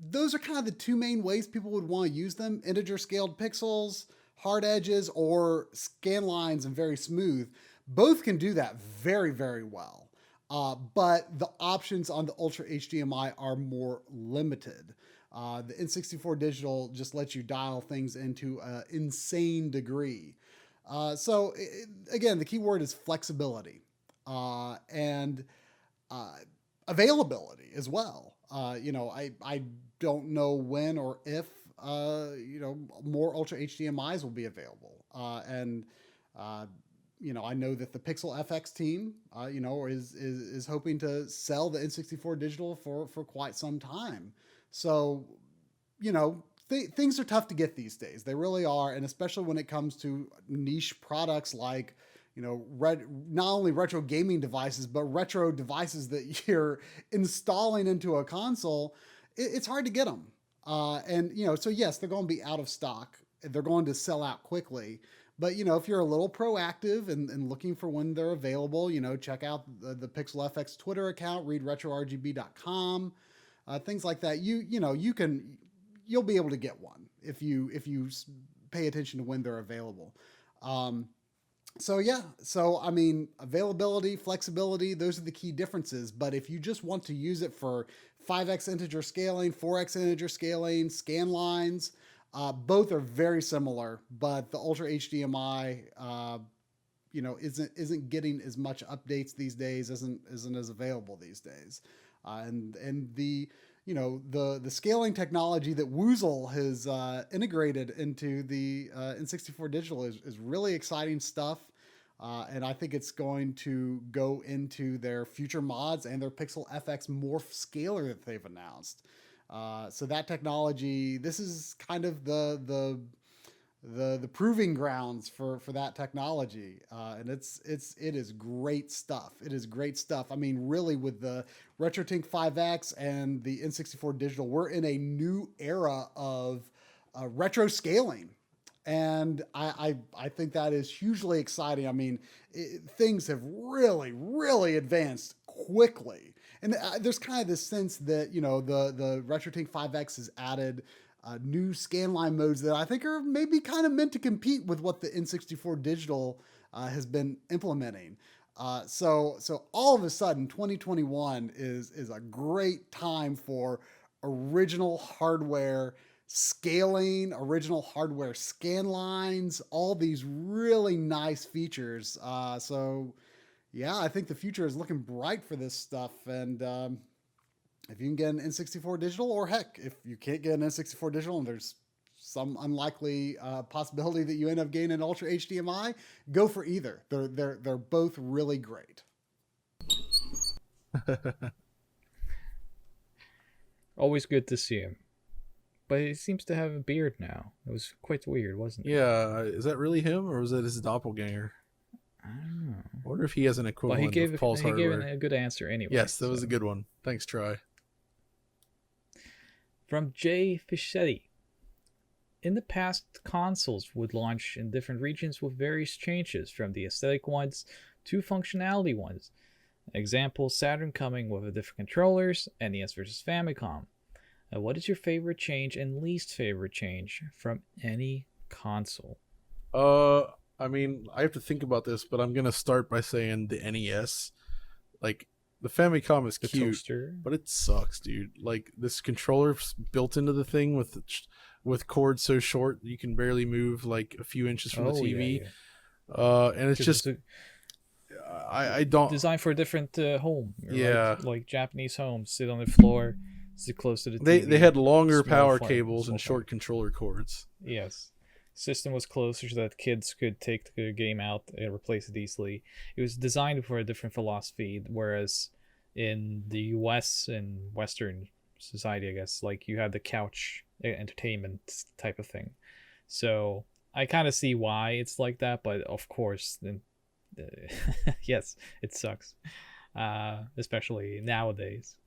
those are kind of the two main ways people would want to use them: integer scaled pixels, hard edges, or scan lines and very smooth. Both can do that very, very well. But the options on the Ultra HDMI are more limited. The N64 Digital just lets you dial things into an insane degree. Again, the key word is flexibility. And availability as well. I don't know when or if more Ultra HDMI's will be available, and I know that the Pixel FX team, is hoping to sell the N64 digital for quite some time. So, things are tough to get these days. They really are, and especially when it comes to niche products like not only retro gaming devices, but retro devices that you're installing into a console. It's hard to get them, so yes, they're going to be out of stock. They're going to sell out quickly. But if you're a little proactive and looking for when they're available, check out the Pixel FX Twitter account, read retrorgb.com, things like that. You'll be able to get one if you pay attention to when they're available. Availability, flexibility, those are the key differences. But if you just want to use it for 5x integer scaling, 4x integer scaling, scan lines, both are very similar, but the Ultra HDMI, isn't getting as much updates these days, isn't as available these days, and the scaling technology that Woozle has integrated into the N64 digital is really exciting stuff, and I think it's going to go into their future mods and their Pixel FX Morph scaler that they've announced. So that technology, this is kind of the proving grounds for that technology, and it is great stuff. It is great stuff. I mean, really, with the RetroTink 5X and the N64 digital, we're in a new era of retro scaling. And I think that is hugely exciting. I mean, things have really, really advanced quickly. And there's kind of this sense that, the RetroTink 5X has added new scanline modes that I think are maybe kind of meant to compete with what the N64 digital has been implementing. So all of a sudden, 2021 is a great time for original hardware scaling, original hardware scan lines, all these really nice features. Yeah, I think the future is looking bright for this stuff. And if you can get an N64 digital, or heck, if you can't get an N64 digital and there's some unlikely possibility that you end up getting an Ultra HDMI, go for either. They're both really great. Always good to see him. But he seems to have a beard now. It was quite weird, wasn't it? Yeah, is that really him, or was that his doppelganger? I don't know. I wonder if he has an equivalent of Paul's hardware. He gave a good answer anyway. Yes, that was a good one. Thanks, Troy. From Jay Fischetti. In the past, consoles would launch in different regions with various changes, from the aesthetic ones to functionality ones. Example, Saturn coming with different controllers, NES versus Famicom. What is your favorite change and least favorite change from any console? I mean, I have to think about this, but I'm gonna start by saying the NES. Like, the Famicom is cute, toaster. But it sucks, dude. Like, this controller built into the thing with cords so short you can barely move like a few inches from the TV. Yeah. And it's just I don't designed for a different home. Yeah, like Japanese homes, sit on the floor, sit close to the TV. They had longer power cables and short controller cords. Yes. System was closer so that kids could take the game out and replace it easily. It was designed for a different philosophy, whereas in the US and Western society, I guess, like, you had the couch entertainment type of thing. So I kind of see why it's like that, but of course, yes, it sucks, especially nowadays.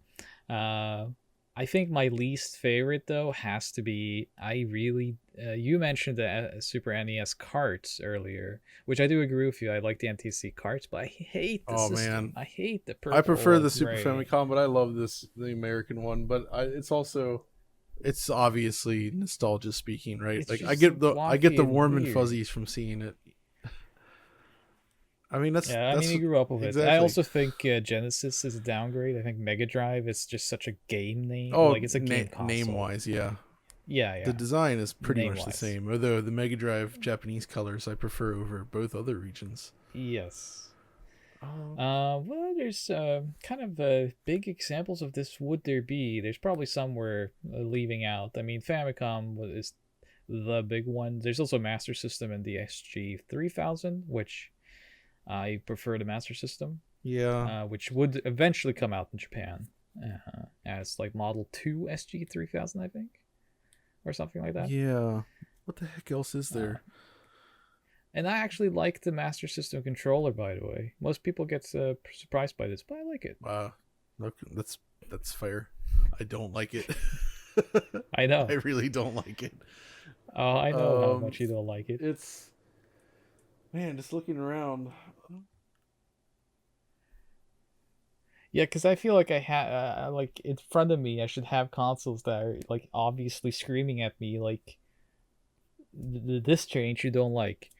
I think my least favorite, though, has to be, you mentioned the Super NES carts earlier, which I do agree with you. I like the NTC carts, but I hate the system. Man. I hate the purple. I prefer the Super Famicom, but I love the American one. But it's obviously nostalgia speaking, right? It's like, I get the warm and fuzzies from seeing it. I mean, you grew up with it. I also think Genesis is a downgrade. I think Mega Drive is just such a game name. Oh, like, it's a game console. Name-wise, yeah. Yeah. The design is pretty much the same, although the Mega Drive Japanese colors I prefer over both other regions. Yes. Oh, Well, there's kind of big examples of this. Would there be? There's probably some we're leaving out. I mean, is the big one. There's also Master System and the SG 3000, which I prefer the Master System, yeah, which would eventually come out in Japan as like Model 2 SG 3000, I think, or something like that. yeah. What the heck else is Uh, there? and I actually like the Master System controller, by the way. Most people get surprised by this, but I like it. Okay, that's fair. I don't like it. I I know. really don't like it. Oh, I know how Um, much you don't like it. it's man, just looking around. Yeah, because I feel like I have like in front of me, I should have consoles that are like obviously screaming at me like this change you don't like.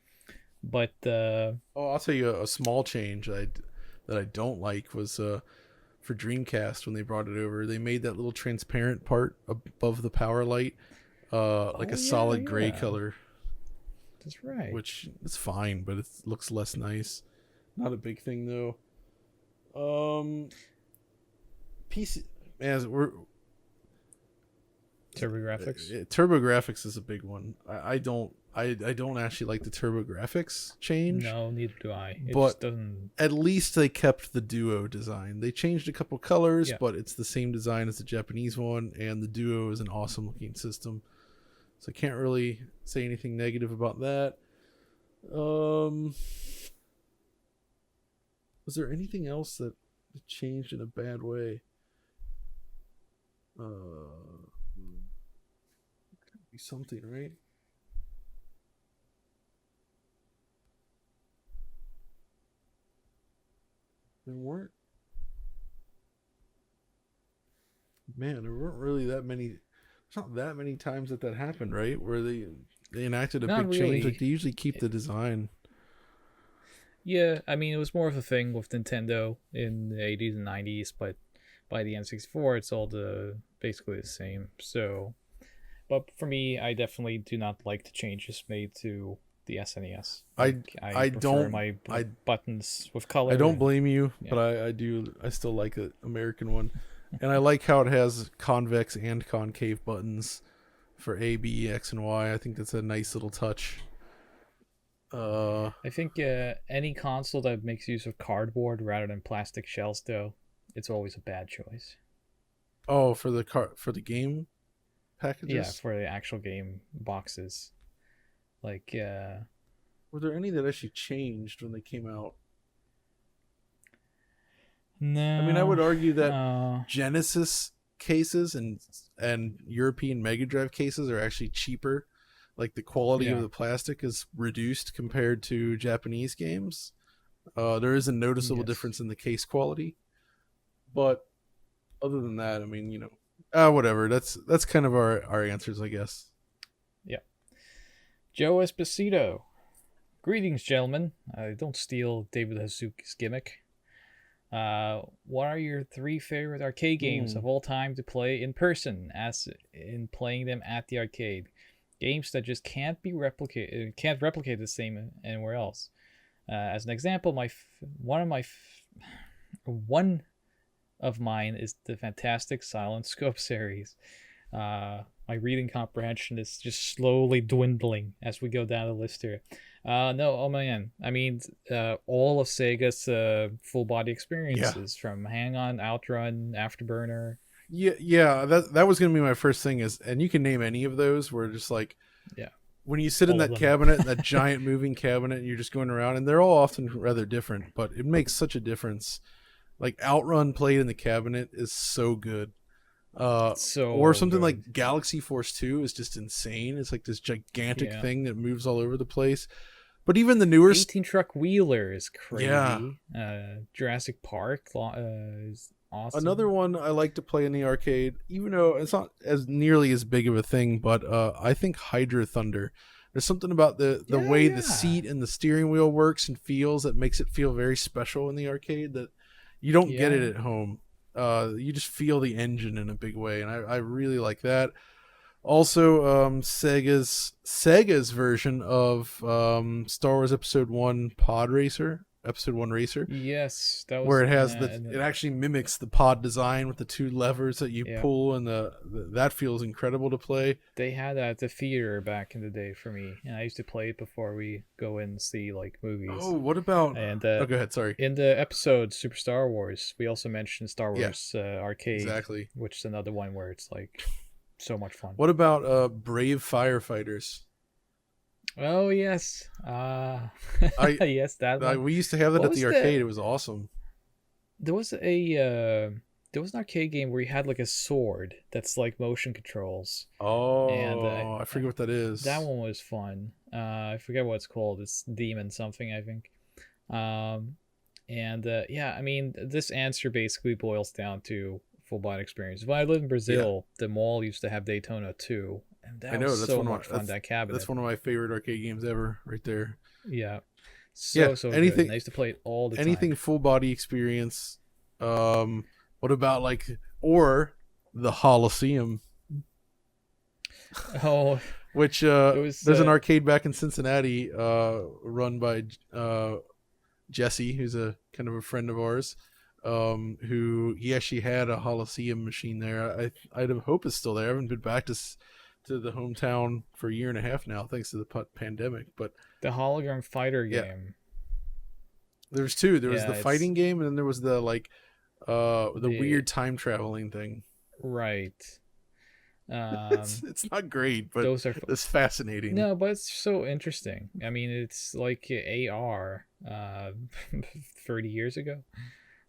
But Oh, I'll tell you a small change that I don't like was for Dreamcast when they brought it over. They made that little transparent part above the power light like oh a yeah, solid gray yeah, color, that's right. which is fine, but it looks less nice. Not a big thing though. PC as we're TurboGrafx. TurboGrafx is a big one. I don't actually like the TurboGrafx change, No, neither do I. It just but doesn't. at least they kept the Duo design. They changed a couple colors, Yeah, but it's the same design as the Japanese one, and the Duo is an awesome looking system. So I can't really say anything negative about that. Was there anything else that changed in a bad way? Could be something, right? There weren't. Man, there weren't really that many. There's not that many times that happened, right? Where they enacted a not big change. Like really. they usually keep the design. Yeah, I mean it was more of a thing with Nintendo in the 80s and 90s, but by the N64, it's all basically the same. So, but for me, I definitely do not like the changes made to the SNES. Like, I I prefer don't my I buttons with color. I don't And blame you, yeah, but I do I still like the American one, and I like how it has convex and concave buttons for A, B, X, and Y. I think that's a nice little touch. I think any console that makes use of cardboard rather than plastic shells, though, it's always a bad choice. Oh, for the game Yeah, packages. for the actual game boxes, like Were there any that actually changed when they came out? I mean, I would no, argue that no, Genesis cases and European Mega Drive cases are actually cheaper. Like the quality of yeah, the plastic is reduced compared to Japanese games. There is a noticeable yes. difference in the case quality, but other than that, I mean, whatever. That's kind of our answers, I guess. Yeah. Joe Esposito. Greetings, gentlemen. Don't steal David Hazuki's gimmick. What are your three favorite arcade games Hmm. of all time to play in person, as in playing them at the arcade? Games that just can't replicate the same anywhere else. As an example, one of mine is the fantastic Silent Scope series. My reading comprehension is just slowly dwindling as we go down the list here. No, oh man. I mean, all of Sega's full body Yeah. experiences from Hang On, Outrun, Afterburner. Yeah. That was gonna be my first thing is, and you can name any of those where just like Yeah, when you sit in all of that them. cabinet, that giant moving cabinet, and you're just going around, and they're all often rather different, but it makes such a difference. Like Outrun played in the cabinet is so good. Uh, It's or so something good. like Galaxy Force 2 is just insane. It's like this gigantic Yeah. thing that moves all over the place. But even the newer, 18 Truck Wheeler is yeah, crazy. Jurassic Park is another awesome. one I like to play in the arcade, even though it's not as nearly as big of a thing. But I think Hydro Thunder. There's something about the Yeah, way the yeah. seat and the steering wheel works and feels that makes it feel very special in the arcade that you don't get it Yeah. at home. You just feel the engine in a big way, and I really like that. Also, Sega's version of Star Wars Episode One Pod Racer Episode 1 Racer, Yes, that was where it has and it actually mimics the pod design with the 2 levers that you yeah. pull, and that feels incredible to play. They had that at the theater back in the day for me, and I used to play it before we go and see like movies. Oh, what about? And Oh, go ahead. Sorry. in the episode Super Star Wars, we also mentioned Star Yeah, Wars Arcade, exactly. which is another one where it's like so much fun. What about Brave Firefighters? Oh yes, I yes, that one. we used to have that What at was the arcade. It was awesome. There was there was an arcade game where you had like a sword that's like motion controls, and Oh, I forget what that is. that one was fun. I forget what it's called. It's Demon something, I think. Um, and yeah, I mean, this answer basically boils down to full body experience. When I lived in Yeah, Brazil, the mall used to have Daytona too, and I that know. was That's so one of much fun. That cabinet, that's one of my favorite arcade games ever, right there. yeah, Yeah, so good. anything And I used to play it all the anything time. full body experience. What about like or the Holosseum, Oh, which it was there's an arcade back in Cincinnati, run by Jesse, who's a kind of a friend of ours, who he actually had a Holosseum machine there. I'd hope it's still there. I haven't been back to the hometown for a year and a half now, thanks to the pandemic. But the hologram fighter yeah, game. there's two. There was Yeah, the it's fighting game, and then there was the like the the weird time traveling thing. right. It's Um, it's not great, but those are it's fascinating. no, but it's so interesting. I mean, it's like AR 30 years ago.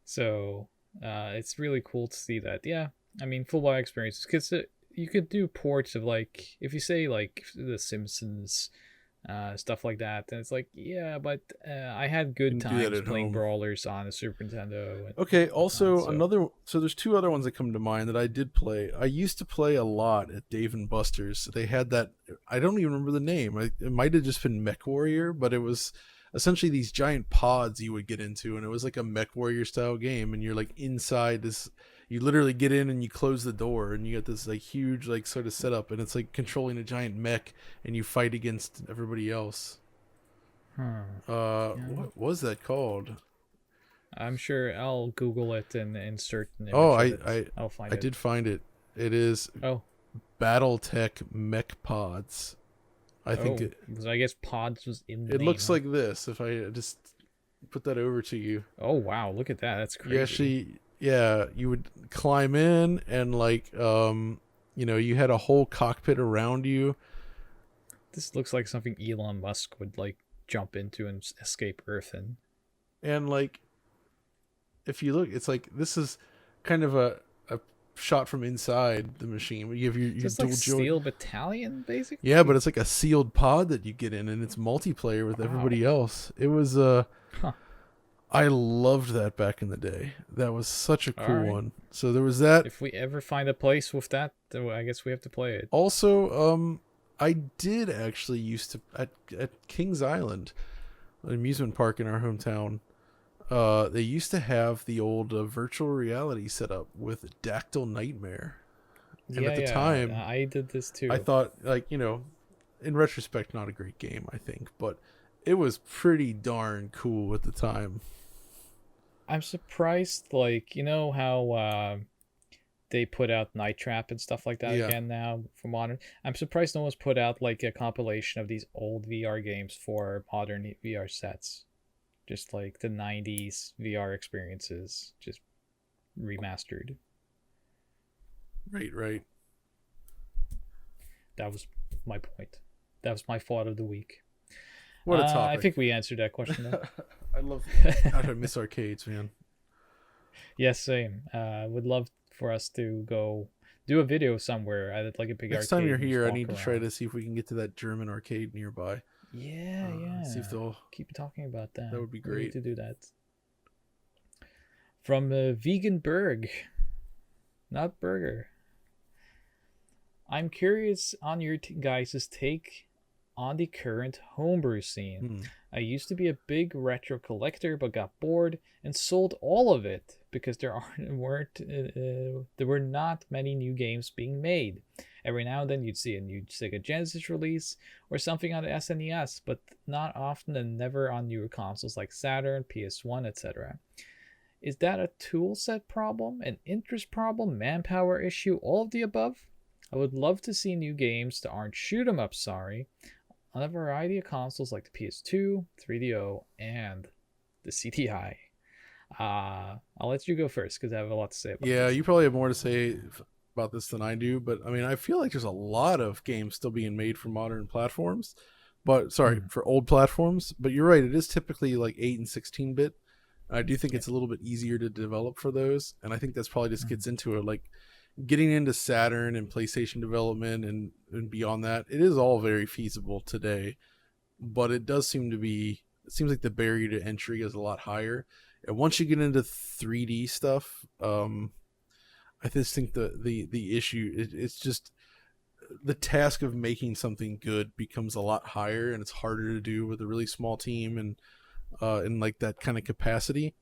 So, it's really cool to see that. Yeah. I mean, full body experiences cuz you could do ports of like if you say like The Simpsons stuff like that, then it's like, yeah, but I had You good can do that times at playing home. Brawlers on the Super Nintendo and Okay, whatnot. also So, another so there's two other ones that come to mind that I did play. I used to play a lot at Dave and Buster's. They had that I don't even remember the name. It might have just been Mech Warrior, but it was essentially these giant pods you would get into, and it was like a Mech Warrior style game, and you're like inside this you literally get in and you close the door and you get this like huge like sort of setup, and it's like controlling a giant mech and you fight against everybody else. yeah. What was that called? I'm sure I'll Google it and insert an Oh, image of it. I'll find I it. did find it. It is Oh, BattleTech Mech Pods. I think because I guess Pods was in the it name, looks huh? like this. If I just put that over to you, Oh wow, look at that. That's you crazy. actually, yeah, you would climb in and like, you had a whole cockpit around you, This looks like something Elon Musk would like jump into and escape Earth in. and like, if you look, it's like this is kind of a shot from inside the machine. You have your Just dual like joy. Steel Battalion, basically. Yeah, but it's like a sealed pod that you get in, and it's multiplayer with everybody Wow. else. It was Huh. I loved that back in the day. That was such a All cool right. one. So there was that. If we ever find a place with that, then I guess we have to play it. Also, I did actually used to at Kings Island, an amusement park in our hometown. They used to have the old virtual reality setup with Dactyl Nightmare, and Yeah, at the yeah. time, I did this too. I thought like in retrospect, not a great game, I think, but it was pretty darn cool at the time. I'm surprised, like, you know how they put out Night Trap and stuff like that Yeah. again now for modern. I'm surprised no one's put out like a compilation of these old VR games for modern VR sets. Just like the 90s VR experiences, just remastered. Right, right. That was my point. That was my thought of the week. What a I topic. think we answered that question though. I love. God, I miss arcades, man. Yes, same. Would love for us to go do a video somewhere at like a big Next arcade. time you're and just here, I walk need to try around. to see if we can get to that German arcade nearby. Yeah, yeah. See if they'll. Keep talking about that. That would be We need great. to do that. From Veganberg, not burger. I'm curious on your guys' take on the current homebrew scene. Hmm. I used to be a big retro collector, but got bored and sold all of it because there were not many new games being made. Every now and then you'd see a new Sega Genesis release or something on the SNES, but not often and never on newer consoles like Saturn, PS1, etc. Is that a tool set problem, an interest problem, manpower issue, all of the above? I would love to see new games that aren't shoot 'em up, sorry, on a variety of consoles like the PS2, 3DO, and the CDI. I'll let you go first because I have a lot to say about Yeah, this. you probably have more to say about this than I do, but I mean, I feel like there's a lot of games still being made for modern platforms, but sorry, for old platforms. But you're right, it is typically like 8 and 16-bit. I do think it's a little bit easier to develop for those, and I think that's probably just gets into it, like getting into Saturn and PlayStation development and beyond that. It is all very feasible today, but it does seem to be. It seems like the barrier to entry is a lot higher, and once you get into 3D stuff, I just think the issue it's just the task of making something good becomes a lot higher, and it's harder to do with a really small team and in like that kind of capacity.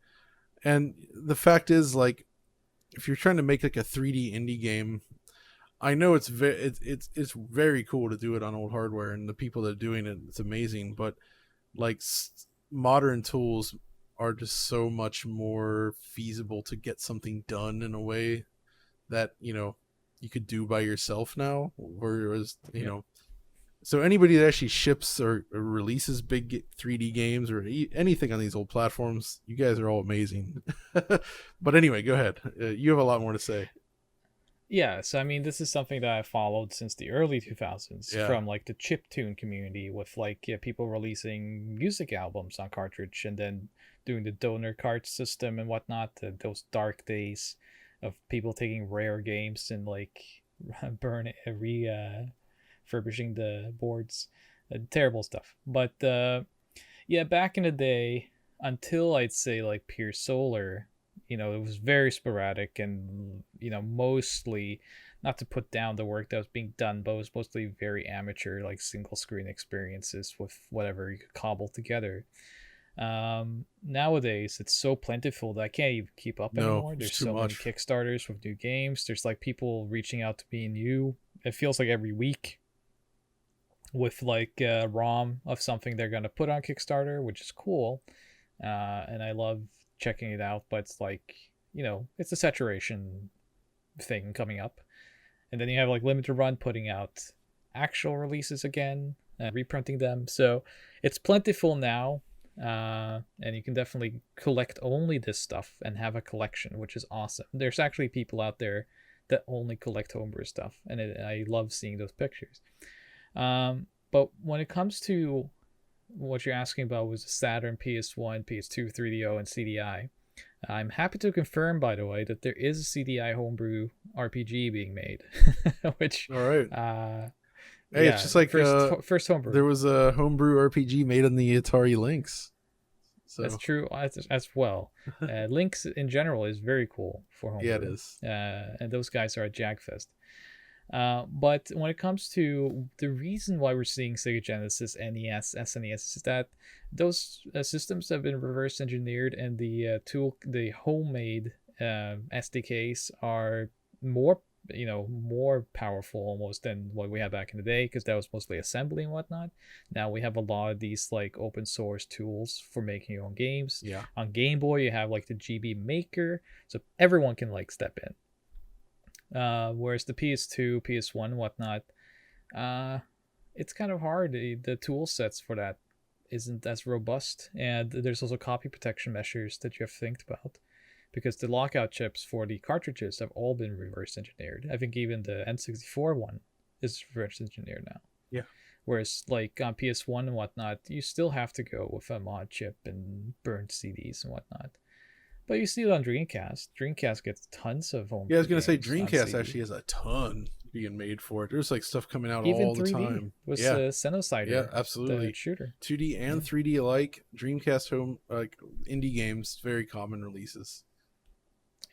And the fact is, like, if you're trying to make like a 3D indie game, I know it's it's very cool to do it on old hardware, and the people that are doing it, it's amazing. But like modern tools are just so much more feasible to get something done in a way that you could do by yourself now, whereas so anybody that actually ships or releases big 3D games or anything on these old platforms, you guys are all amazing. But anyway, go ahead, you have a lot more to say. Yeah, so I mean, this is something that I followed since the early 2000s Yeah. from like the chiptune community with like people releasing music albums on cartridge and then doing the donor cart system and whatnot. Those dark days of people taking rare games and like refurbishing the boards. Terrible stuff. But yeah, back in the day, until I'd say like Pure Solar, it was very sporadic and, mostly, not to put down the work that was being done, but it was mostly very amateur, like single screen experiences with whatever you could cobble together. Nowadays, it's so plentiful that I can't even keep up No, anymore. it's There's too so many much. Kickstarters with new games. There's like people reaching out to me and you. It feels like every week with like a ROM of something they're gonna put on Kickstarter, which is cool. And I love checking it out, but it's like, it's a saturation thing coming up. And then you have like Limited Run putting out actual releases again, reprinting them. So it's plentiful now. And you can definitely collect only this stuff and have a collection, which is awesome. There's actually people out there that only collect homebrew stuff, and I love seeing those pictures. But when it comes to what you're asking about was the Saturn, PS1, PS2, 3DO, and CDI. I'm happy to confirm, by the way, that there is a CDI homebrew RPG being made, which, All right. Hey, yeah, it's just like first homebrew. there was a homebrew RPG made on the Atari Lynx. So That's true as well. Lynx in general is very cool for homebrew. yeah, it is. And those guys are at Jagfest. But when it comes to the reason why we're seeing Sega Genesis, NES, SNES, is that those systems have been reverse engineered, and the homemade SDKs are more powerful almost than what we had back in the day, because that was mostly assembly and whatnot. Now we have a lot of these like open source tools for making your own games. Yeah. On Game Boy, you have like the GB Maker, so everyone can like step in. Whereas the PS2, PS1, whatnot, it's kind of hard. The tool sets for that isn't as robust, and there's also copy protection measures that you have to think about, because the lockout chips for the cartridges have all been reverse engineered. I think even the N64 one is reverse engineered now. Yeah. Whereas like on PS1 and whatnot, you still have to go with a mod chip and burnt CDs and whatnot. But you see it on Dreamcast. Dreamcast gets tons of home. Yeah, I was gonna say Dreamcast actually has a ton being made for it. There's like stuff coming out even all 3D the time. with Yeah, Xenocider. yeah, absolutely. The shooter. 2D and 3D alike. Dreamcast home like indie games, very common releases.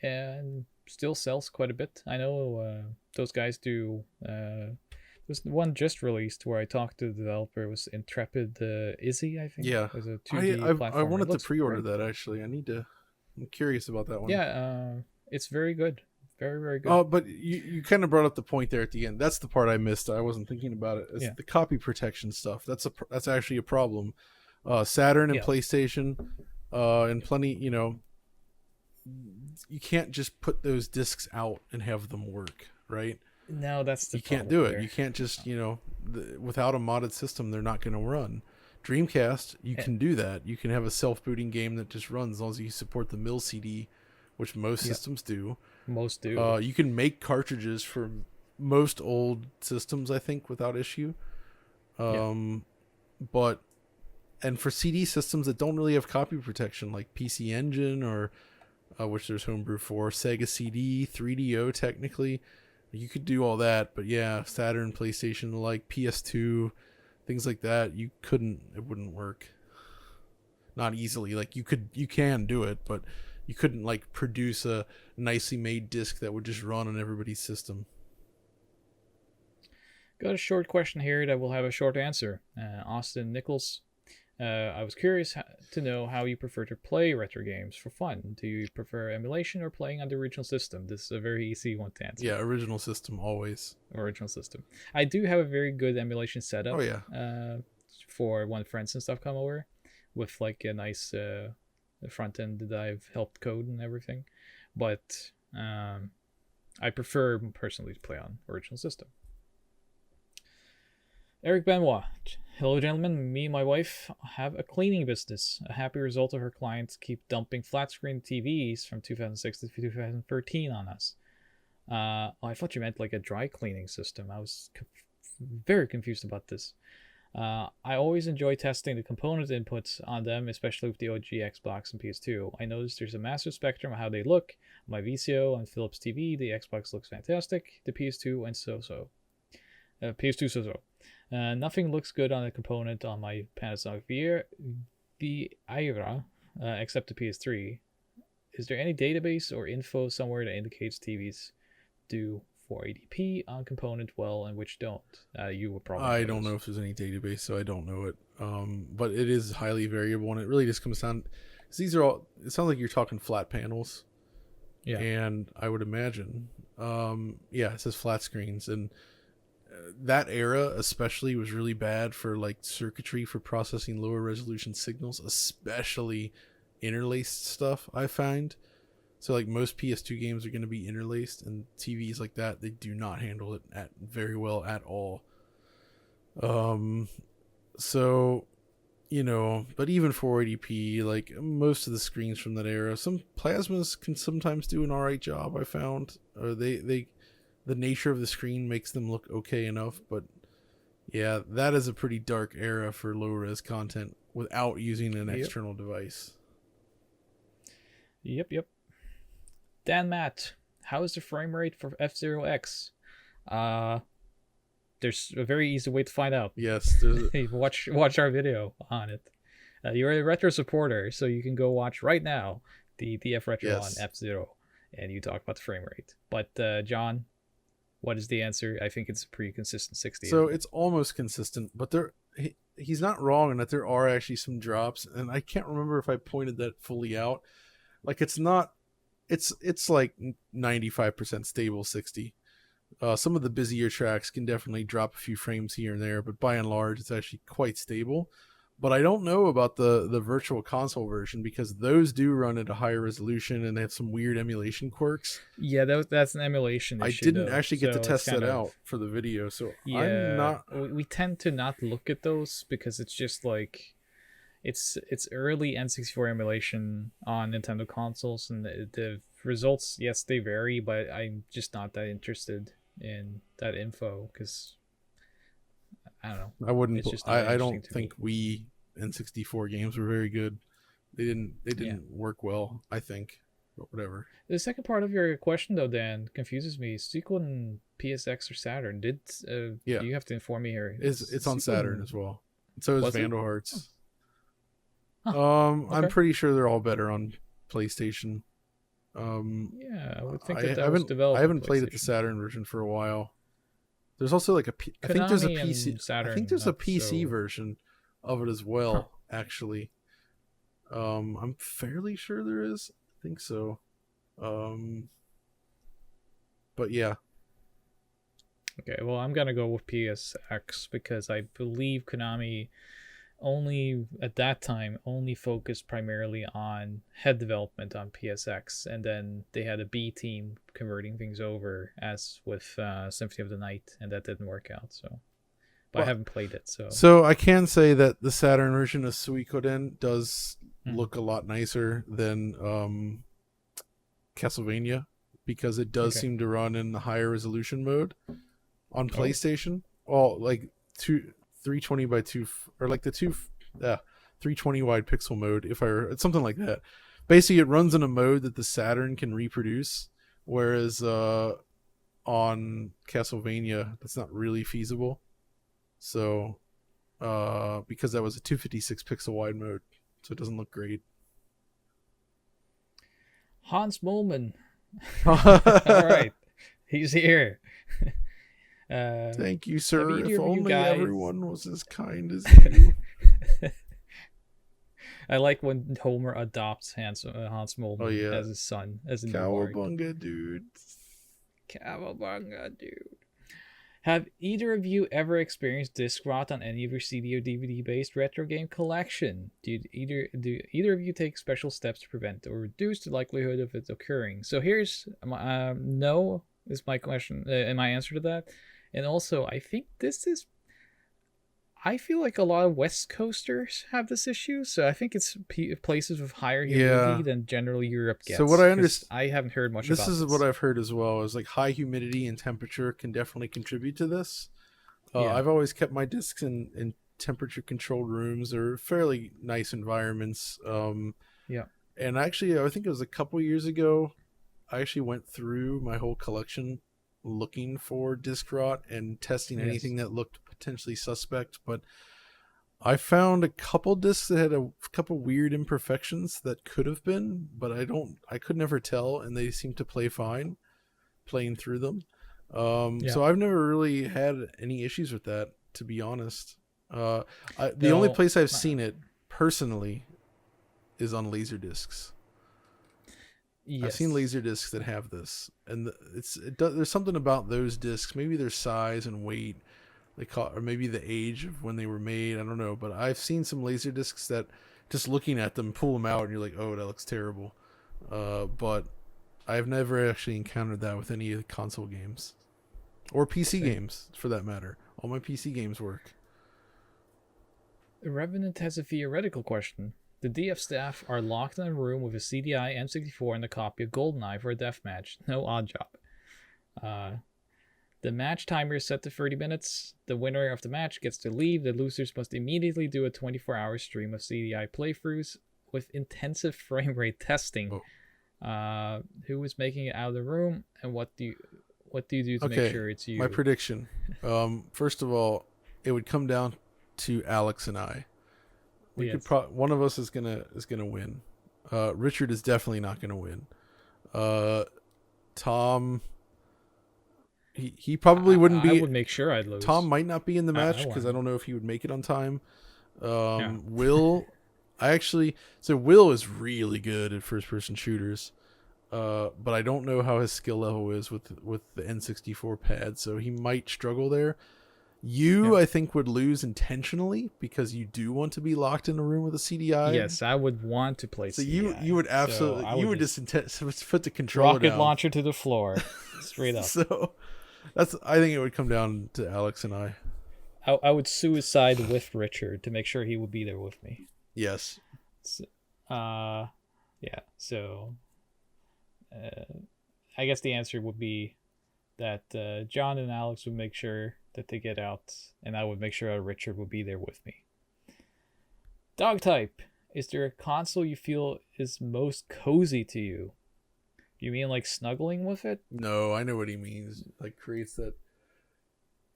And still sells quite a bit. I know those guys do. There's one just released where I talked to the developer. It was Intrepid Izzy, I think. Yeah, it was a 2D platformer. I wanted to Looks pre-order great. that actually. I'm curious about that one. Yeah, it's very good. Very, very good. Oh, but you kind of brought up the point there at the end. That's the part I missed. I wasn't thinking about it. It's Yeah. the copy protection stuff. That's actually a problem. Saturn and Yeah. PlayStation, and plenty. You can't just put those discs out and have them work, right? No, that's the You can't problem do it. there. You can't just without a modded system, they're not going to run. Dreamcast, you can do that. You can have a self-booting game that just runs as long as you support the mill CD, which most systems do. Most do. You can make cartridges for most old systems, I think, without issue. But and for CD systems that don't really have copy protection, like PC Engine or which there's homebrew for, Sega CD, 3DO technically, you could do all that. But yeah, Saturn, PlayStation, like PS2, things like that, it wouldn't work. Not easily. Like you can do it, but you couldn't like produce a nicely made disc that would just run on everybody's system. Got a short question here that will have a short answer. Austin Nichols. I was curious to know how you prefer to play retro games for fun. Do you prefer emulation or playing on the original system? This is a very easy one to answer. Yeah, original system always. Original system. I do have a very good emulation setup. Oh yeah. For when friends and stuff come over, with like a nice front end that I've helped code and everything. But I prefer personally to play on original system. Eric Benoit. Hello, gentlemen. Me and my wife have a cleaning business. A happy result of her clients keep dumping flat screen TVs from 2006 to 2013 on us. I thought you meant like a dry cleaning system. I was very confused about this. I always enjoy testing the component inputs on them, especially with the OG Xbox and PS2. I noticed there's a massive spectrum of how they look. My VCO on Philips TV, the Xbox looks fantastic. The PS2 and so-so. PS2 so-so. Nothing looks good on a component on my Panasonic Vieira, except the PS3. Is there any database or info somewhere that indicates TVs do 480p on component well and which don't? You would probably. I don't know if there's any database, so I don't know it. But it is highly variable, and it really just comes down. Cause these are all. It sounds like you're talking flat panels. Yeah. And I would imagine, it says flat screens, and that era especially was really bad for like circuitry for processing lower resolution signals, especially interlaced stuff, I find. So like most PS2 games are going to be interlaced, and TVs like that, they do not handle it very well at all. So, but even 480p, like most of the screens from that era, some plasmas can sometimes do an alright job, I found. Or the nature of the screen makes them look okay enough, but yeah, that is a pretty dark era for low res content without using an external device. Yep. Dan Matt, how is the frame rate for F-Zero X? There's a very easy way to find out. Yes, watch our video on it. You're a retro supporter, so you can go watch right now the DF Retro on F-Zero, and you talk about the frame rate. But John, what is the answer? I think it's a pretty consistent 60. So it's almost consistent, but he's not wrong in that there are actually some drops, and I can't remember if I pointed that fully out. Like it's like 95% stable 60. Some of the busier tracks can definitely drop a few frames here and there, but by and large, it's actually quite stable. But I don't know about the virtual console version, because those do run at a higher resolution and they have some weird emulation quirks. Yeah, that's an emulation issue. I didn't actually get to test that out for the video, so yeah, I'm not. We tend to not look at those because it's just like it's early N64 emulation on Nintendo consoles, and the results, yes, they vary, but I'm just not that interested in that info because I don't know. I wouldn't. I don't think we N64 games were very good. They didn't work well, I think. But whatever. The second part of your question, though, Dan, confuses me. Sequel in PSX or Saturn? You have to inform me here. It's on Saturn as well. So is Vandal Hearts. Okay. I'm pretty sure they're all better on PlayStation. Yeah, I would think I was developed. I haven't played the Saturn version for a while. There's also like I think there's a PC. Saturn, I think there's a PC version of it as well. Actually, I'm fairly sure there is. I think so. But yeah. Okay, well, I'm gonna go with PSX because I believe Konami only at that time only focused primarily on head development on PSX, and then they had a B team converting things over, as with Symphony of the Night, and that didn't work out. So, but I Well, haven't played it, so so I can say that the Saturn version of Suikoden does look a lot nicer than Castlevania, because it does Okay. seem to run in the higher resolution mode on Oh. PlayStation. Well, like 320 by 2, or like the 320 wide pixel mode, if it's something like that. Basically, it runs in a mode that the Saturn can reproduce, whereas on Castlevania that's not really feasible. So because that was a 256 pixel wide mode, so it doesn't look great. Hans Moleman. All right, he's here. Thank you, sir. either If of you only guys- everyone was as kind as you. I like when Homer adopts Hans Moleman Oh, yeah. as his son, as a new bard. Cowabunga, dude. Cowabunga, dude. Have either of you ever experienced disc rot on any of your CD or DVD based retro game collection? Do either of you take special steps to prevent or reduce the likelihood of it occurring? So here's my no is my question and my answer to that. And also, I think I feel like a lot of West Coasters have this issue, so I think it's places with higher humidity than generally Europe gets. So what I understand, I haven't heard much about this. This is what I've heard as well, is like high humidity and temperature can definitely contribute to this. I've always kept my discs in temperature controlled rooms or fairly nice environments. And actually, I think it was a couple years ago, I actually went through my whole collection looking for disc rot and testing anything that looked potentially suspect, but I found a couple discs that had a couple weird imperfections that could have been, but I could never tell, and they seemed to play fine playing through them. So I've never really had any issues with that, to be honest. The only place I've seen it personally is on Laserdiscs. Yes. I've seen Laserdiscs that have this, and there's something about those discs. Maybe their size and weight, or maybe the age of when they were made. I don't know, but I've seen some Laserdiscs that just looking at them, pull them out, and you're like, oh, that looks terrible. But I've never actually encountered that with any of the console games or PC games, for that matter. All my PC games work. Revenant has a theoretical question. The DF staff are locked in a room with a CDI M64 and a copy of GoldenEye for a deathmatch. No odd job. The match timer is set to 30 minutes. The winner of the match gets to leave. The losers must immediately do a 24-hour stream of CDI playthroughs with intensive frame rate testing. Who is making it out of the room, and what do you do to make sure it's you? My prediction. First of all, it would come down to Alex and I. We could one of us is gonna win. Richard is definitely not gonna win. Tom, he probably wouldn't be. I would make sure I'd lose. Tom might not be in the match because I don't know if he would make it on time. Will, Will is really good at first person shooters. But I don't know how his skill level is with the N64 pad, so he might struggle there. I think, would lose intentionally because you do want to be locked in a room with a CDI. Yes, I would want to play. So CDI. you would absolutely you would just put the controller rocket down. launcher to the floor, straight up. So I think it would come down to Alex and I. I would suicide with Richard to make sure he would be there with me. Yes. So, So I guess the answer would be that John and Alex would make sure that they get out, and I would make sure Richard would be there with me. Dog type. Is there a console you feel is most cozy to you? You mean like snuggling with it? No, I know what he means. Like creates that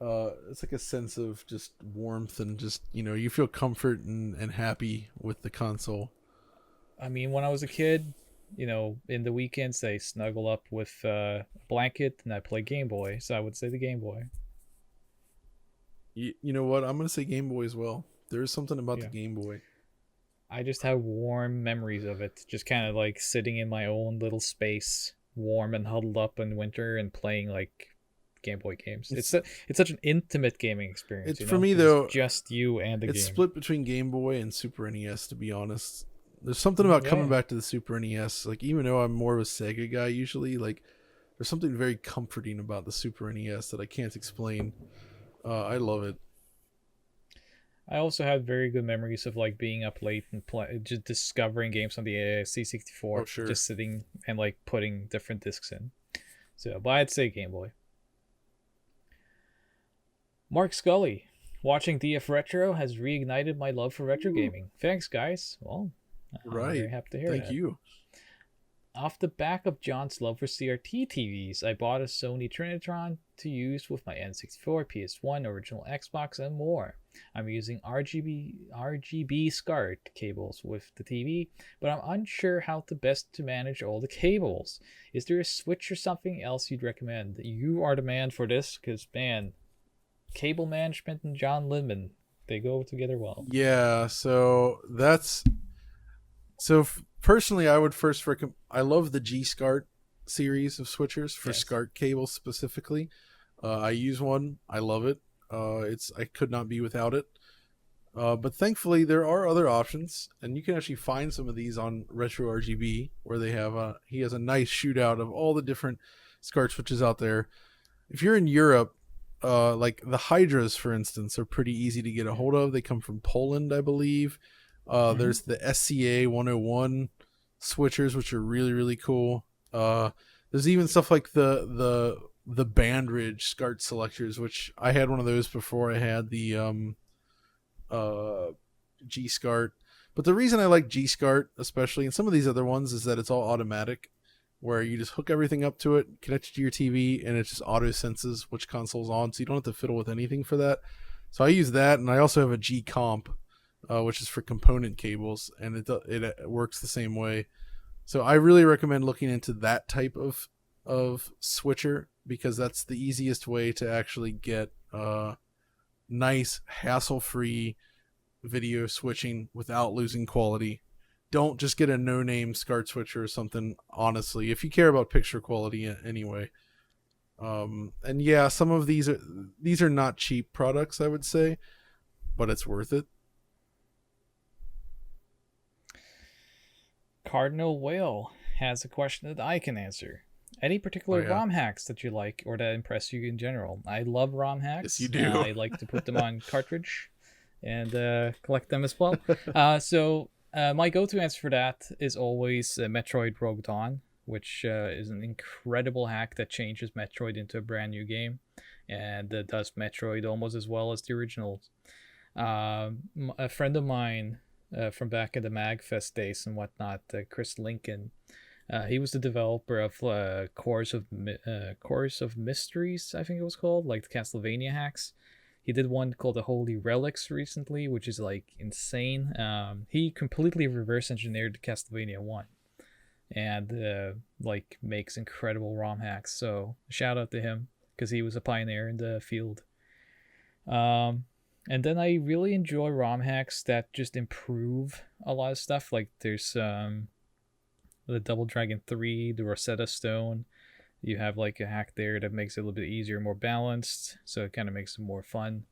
it's like a sense of just warmth and just, you feel comfort and happy with the console. I mean, when I was a kid, in the weekends they snuggle up with a blanket and I play Game Boy, so I would say the Game Boy. You know what? I'm going to say Game Boy as well. There's something about the Game Boy. I just have warm memories of it, just kind of like sitting in my own little space, warm and huddled up in winter and playing like Game Boy games. It's such an intimate gaming experience. It's You for know, me 'cause it's though. just you and the It's game. split between Game Boy and Super NES. To be honest, there's something about coming Yeah. back to the Super NES. Like even though I'm more of a Sega guy usually, like there's something very comforting about the Super NES that I can't explain. I love it. I also had very good memories of like being up late and just discovering games on the Oh C64, sure. just sitting and like putting different discs in. So, but I'd say Game Boy. Mark Scully, watching DF Retro has reignited my love for retro gaming. Thanks, guys. Well, I'm Right. very happy to hear Thank that. you. Off the back of John's love for CRT TVs, I bought a Sony Trinitron to use with my N64, PS1, original Xbox, and more. I'm using RGB SCART cables with the TV, but I'm unsure how to best to manage all the cables. Is there a switch or something else you'd recommend? You are the man for this, because man, cable management and John Lindman, they go together well. Yeah. Personally, I would first recommend. I love the G SCART series of switchers for Yes. SCART cables specifically. I use one. I love it. I could not be without it. But thankfully, there are other options, and you can actually find some of these on Retro RGB, where he has a nice shootout of all the different SCART switches out there. If you're in Europe, like the Hydras, for instance, are pretty easy to get a hold of. They come from Poland, I believe. There's the SCA 101 switchers, which are really really cool. There's even stuff like the Bandridge SCART selectors, which I had one of those before I had the G SCART. But the reason I like G SCART, especially, and some of these other ones, is that it's all automatic, where you just hook everything up to it, connect it to your TV, and it just auto senses which console's on, so you don't have to fiddle with anything for that. So I use that, and I also have a G Comp, which is for component cables, and it works the same way. So I really recommend looking into that type of switcher, because that's the easiest way to actually get nice hassle-free video switching without losing quality. Don't just get a no-name SCART switcher or something, honestly, if you care about picture quality anyway. And yeah, some of these are not cheap products, I would say, but it's worth it. Cardinal Whale has a question that I can answer. Any particular Oh, yeah. ROM hacks that you like or that impress you in general? I love ROM hacks. Yes, you do. I like to put them on cartridge and collect them as well. So my go-to answer for that is always Metroid Rogue Dawn, which is an incredible hack that changes Metroid into a brand new game and does Metroid almost as well as the originals. A friend of mine from back in the MagFest days and whatnot, Chris Lincoln, he was the developer of Course of Mysteries, I think it was called, like the Castlevania hacks. He did one called the Holy Relics recently, which is like insane. He completely reverse engineered the Castlevania 1 and like makes incredible ROM hacks. So shout out to him because he was a pioneer in the field. And then I really enjoy ROM hacks that just improve a lot of stuff. Like there's the Double Dragon 3, the Rosetta Stone. You have like a hack there that makes it a little bit easier, more balanced, so it kind of makes it more fun.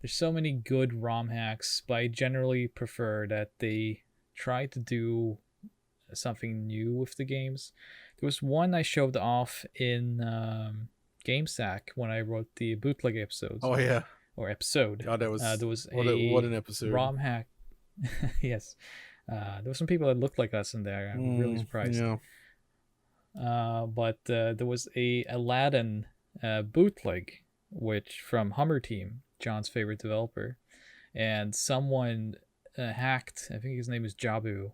There's so many good ROM hacks, but I generally prefer that they try to do something new with the games. There was one I showed off in GameStack when I wrote the bootleg episodes. Oh yeah. Or episode. God, that was There was what an episode. ROM hack. Yes. There were some people that looked like us in there. I'm really surprised. Yeah. But there was a Aladdin bootleg, which from Hummer Team, John's favorite developer, and someone hacked. I think his name is Jabu.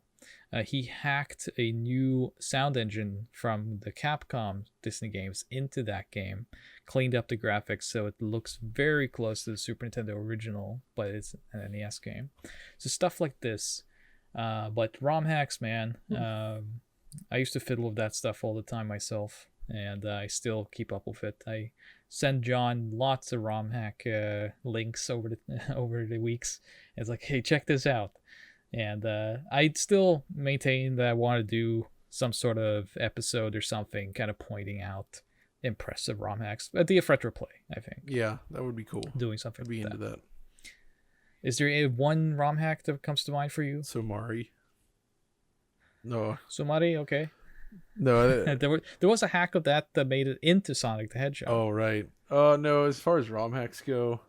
He hacked a new sound engine from the Capcom Disney games into that game, cleaned up the graphics so it looks very close to the Super Nintendo original, but it's an NES game. So stuff like this. But ROM hacks, man. I used to fiddle with that stuff all the time myself, and I still keep up with it. I send John lots of ROM hack links over the weeks. It's like, hey, check this out. And I still maintain that I want to do some sort of episode or something, kind of pointing out impressive ROM hacks. A DF Retro play, I think. Yeah, that would be cool. Doing something I'd be like into that. Is there one ROM hack that comes to mind for you? Somari. No. Somari, okay. No. there was a hack of that made it into Sonic the Hedgehog. Oh, right. No, as far as ROM hacks go,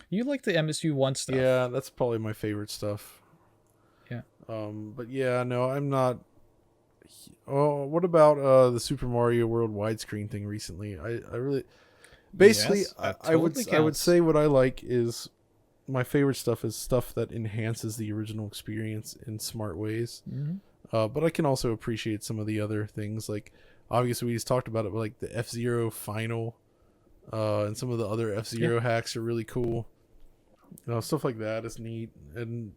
you like the MSU1 stuff. Yeah, that's probably my favorite stuff. Yeah. But yeah, no, I'm not. Oh, what about the Super Mario World widescreen thing recently? I really, basically, Yes, that I would totally I would counts. say what I like is my favorite stuff is stuff that enhances the original experience in smart ways. Mm-hmm. But I can also appreciate some of the other things, like obviously we just talked about it, but like the F-Zero final, and some of the other F-Zero hacks are really cool. Stuff like that is neat, and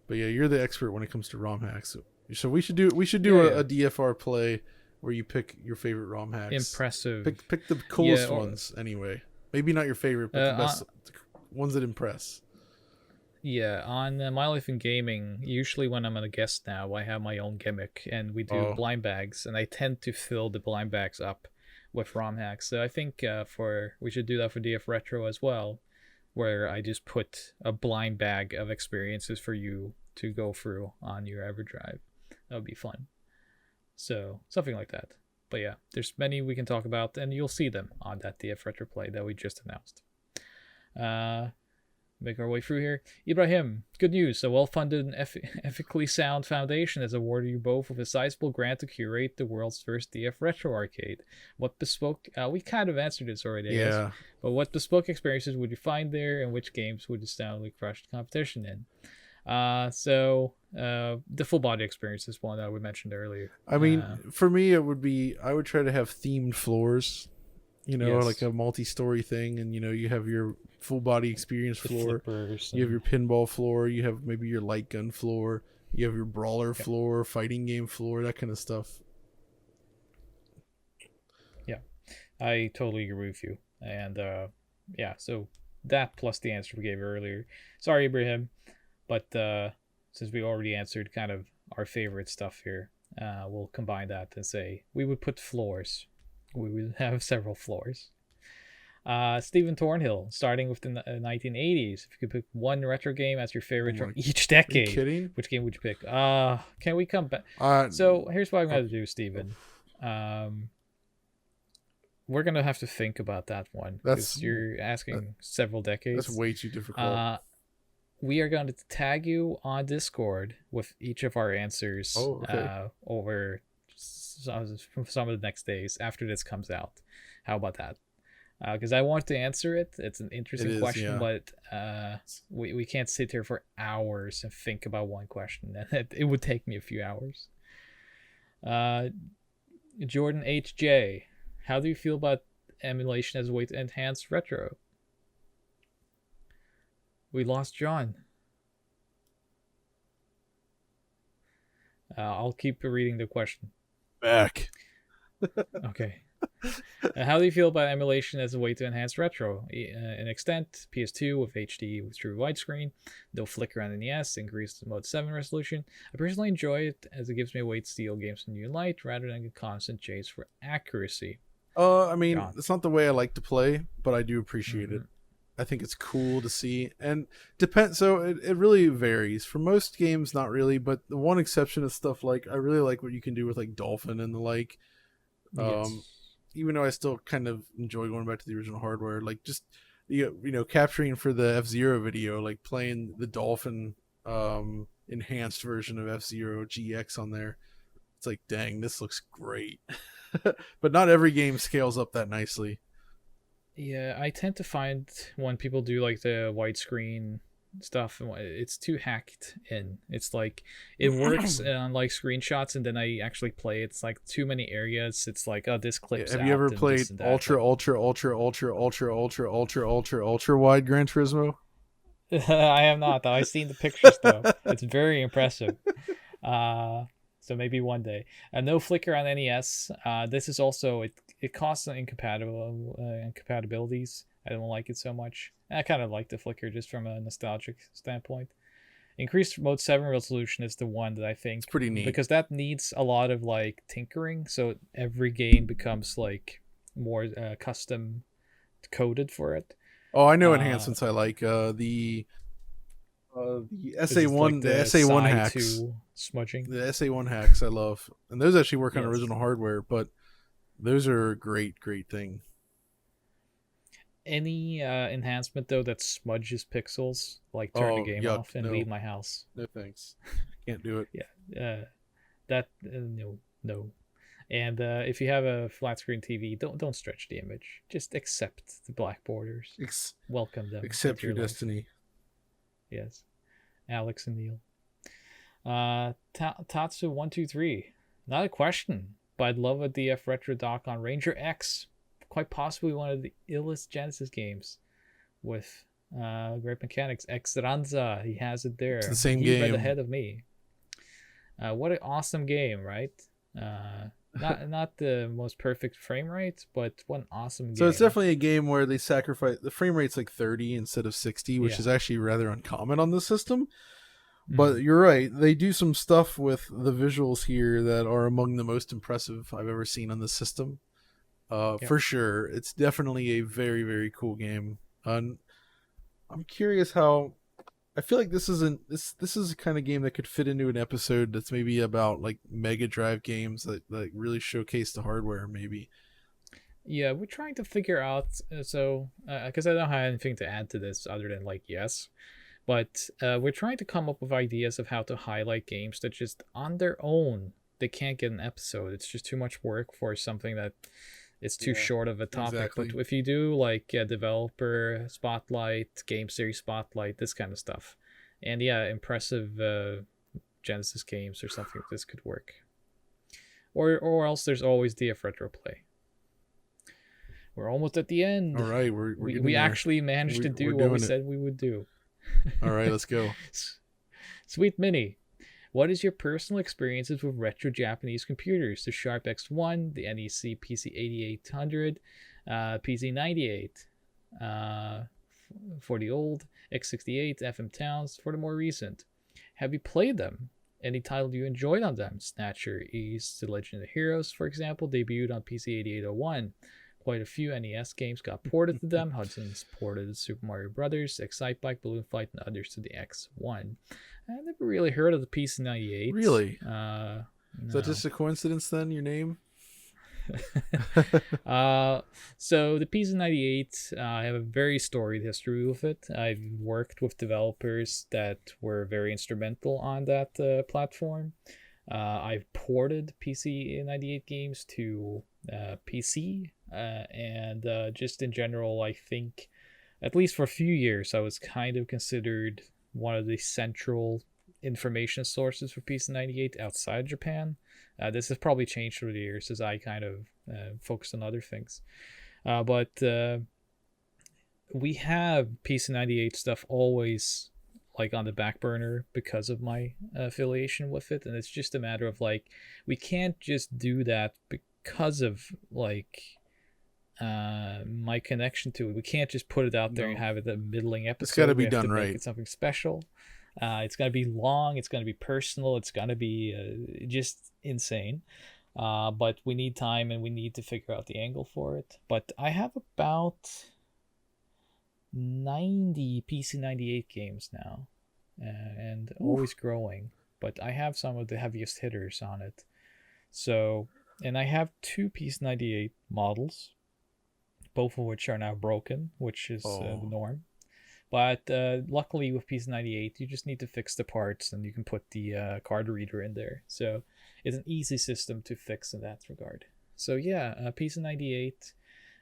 but yeah, you're the expert when it comes to ROM hacks. So we should do a DFR play where you pick your favorite ROM hacks. Impressive. Pick the coolest ones anyway. Maybe not your favorite, but the best ones that impress. Yeah, on My Life in Gaming, usually when I'm a guest now, I have my own gimmick, and we do blind bags, and I tend to fill the blind bags up with ROM hacks. So I think we should do that for DF Retro as well, where I just put a blind bag of experiences for you to go through on your EverDrive. That would be fun. So something like that. But yeah, there's many we can talk about, and you'll see them on that DF Retro play that we just announced. Make our way through here. Ibrahim, good news. A well-funded and ethically sound foundation has awarded you both with a sizable grant to curate the world's first DF Retro arcade. What bespoke... we kind of answered this already, I guess. But what bespoke experiences would you find there, and which games would you soundly crush the competition in? The full body experience is one that we mentioned earlier. I mean, for me, it would be... I would try to have themed floors. Like a multi-story thing, and you have your full body experience floor, you have your pinball floor, you have maybe your light gun floor, you have your brawler floor, fighting game floor, that kind of stuff. Yeah, I totally agree with you. And so that plus the answer we gave earlier. Sorry, Ibrahim, but since we already answered kind of our favorite stuff here, we'll combine that and say we would put floors. We would have several floors. Stephen Thornhill, starting with the 1980s. If you could pick one retro game as your favorite from each decade, are you kidding? Which game would you pick? Can we come back? So here's what I'm going to do, Stephen. We're going to have to think about that one. You're asking several decades. That's way too difficult. We are going to tag you on Discord with each of our answers over some of the next days after this comes out. How about that? Because I want to answer it. It's an interesting question, but we can't sit here for hours and think about one question. It would take me a few hours. Jordan HJ, how do you feel about emulation as a way to enhance retro? We lost John. I'll keep reading the question. Back. Okay. How do you feel about emulation as a way to enhance retro? An extent, PS2 with HD with true widescreen, no flicker on NES, increased Mode 7 resolution. I personally enjoy it as it gives me a way to steal games in new light rather than a constant chase for accuracy. I mean, it's not the way I like to play, but I do appreciate it. I think it's cool to see, and so it really varies. For most games, not really, but the one exception is stuff like I really like what you can do with like Dolphin and the like. Even though I still kind of enjoy going back to the original hardware, like just capturing for the F-Zero video, like playing the Dolphin enhanced version of F-Zero GX on there. It's like, dang, this looks great. But not every game scales up that nicely. Yeah, I tend to find when people do like the widescreen stuff, it's too hacked in. It's like it works on like screenshots, and then I actually play. It's like too many areas. It's like, oh, this clips. Have you ever played ultra wide Gran Turismo? I have not, though. I've seen the pictures though. It's very impressive. So maybe one day. No flicker on NES. This is also it costs incompatibilities. I don't like it so much. I kind of like the flicker just from a nostalgic standpoint. Increased Mode 7 resolution is the one that I It's think, pretty neat. because that needs a lot of like tinkering, so every game becomes like more custom coded for it. Oh, I know Uh, enhancements I like. The this is like SA1, the the SA1 side hacks, to smudging. the SA1 hacks I love, and those actually work on Yes. original hardware, but those are a great thing. Any enhancement though that smudges pixels, like turn the Oh, game yuck! off and No, leave my house. no thanks. Can't do it. Yeah, that no, no. And if you have a flat screen TV, don't stretch the image. Just accept the black borders. Welcome them. Accept into your life. destiny. Yes, Alex and Neil. Tatsu123. Not a question, but I'd love a DF retro doc on Ranger X. Quite possibly one of the illest Genesis games with great mechanics. X Ranza, he has it there. It's the same he game. read ahead of me. What an awesome game, right? Not the most perfect frame rate, but what an awesome game. So it's definitely a game where they sacrifice the frame rate's like 30 instead of 60, which is actually rather uncommon on the system. But you're right, they do some stuff with the visuals here that are among the most impressive I've ever seen on the system. For sure, it's definitely a very, very cool game. I'm curious how. I feel like this is a kind of game that could fit into an episode that's maybe about like Mega Drive games that really showcase the hardware, maybe. Yeah, we're trying to figure out. Because I don't have anything to add to this other than like yes, but we're trying to come up with ideas of how to highlight games that just on their own they can't get an episode. It's just too much work for something that it's too short of a topic. Exactly. But if you do like developer spotlight, game series spotlight, this kind of stuff, and impressive Genesis games or something like this could work. Or else there's always DF Retro Play. We're almost at the end. All right, we actually managed to do what we said we would do. All right, let's go. Sweet Mini. What is your personal experiences with retro Japanese computers? The Sharp X1, the NEC PC8800, PC98, for the old, X68, FM Towns for the more recent. Have you played them? Any title you enjoyed on them? Snatcher, East, The Legend of Heroes, for example, debuted on PC8801. Quite a few NES games got ported to them. Hudson's ported Super Mario Brothers, Excitebike, Balloon Fight, and others to the X1. I never really heard of the PC98. Really? No. Is that just a coincidence then, your name? So the PC98, I have a very storied history with it. I've worked with developers that were very instrumental on that platform. I've ported PC98 games to PC, and just in general, I think, at least for a few years, I was kind of considered one of the central information sources for PC98 outside Japan. This has probably changed over the years as I kind of focused on other things. But we have PC98 stuff always like on the back burner because of my affiliation with it, and it's just a matter of like we can't just do that because of like my connection to it. We can't just put it out there and have it a middling episode. It's got to be have done to make right. it something special. It's gonna be long. It's gonna be personal. It's gonna be just insane. But we need time and we need to figure out the angle for it. But I have about 90 PC98 games now, and always growing. But I have some of the heaviest hitters on it. So, and I have 2 PC98 models, both of which are now broken, which is the norm. But luckily with PC98, you just need to fix the parts and you can put the card reader in there. So it's an easy system to fix in that regard. So yeah, PC98,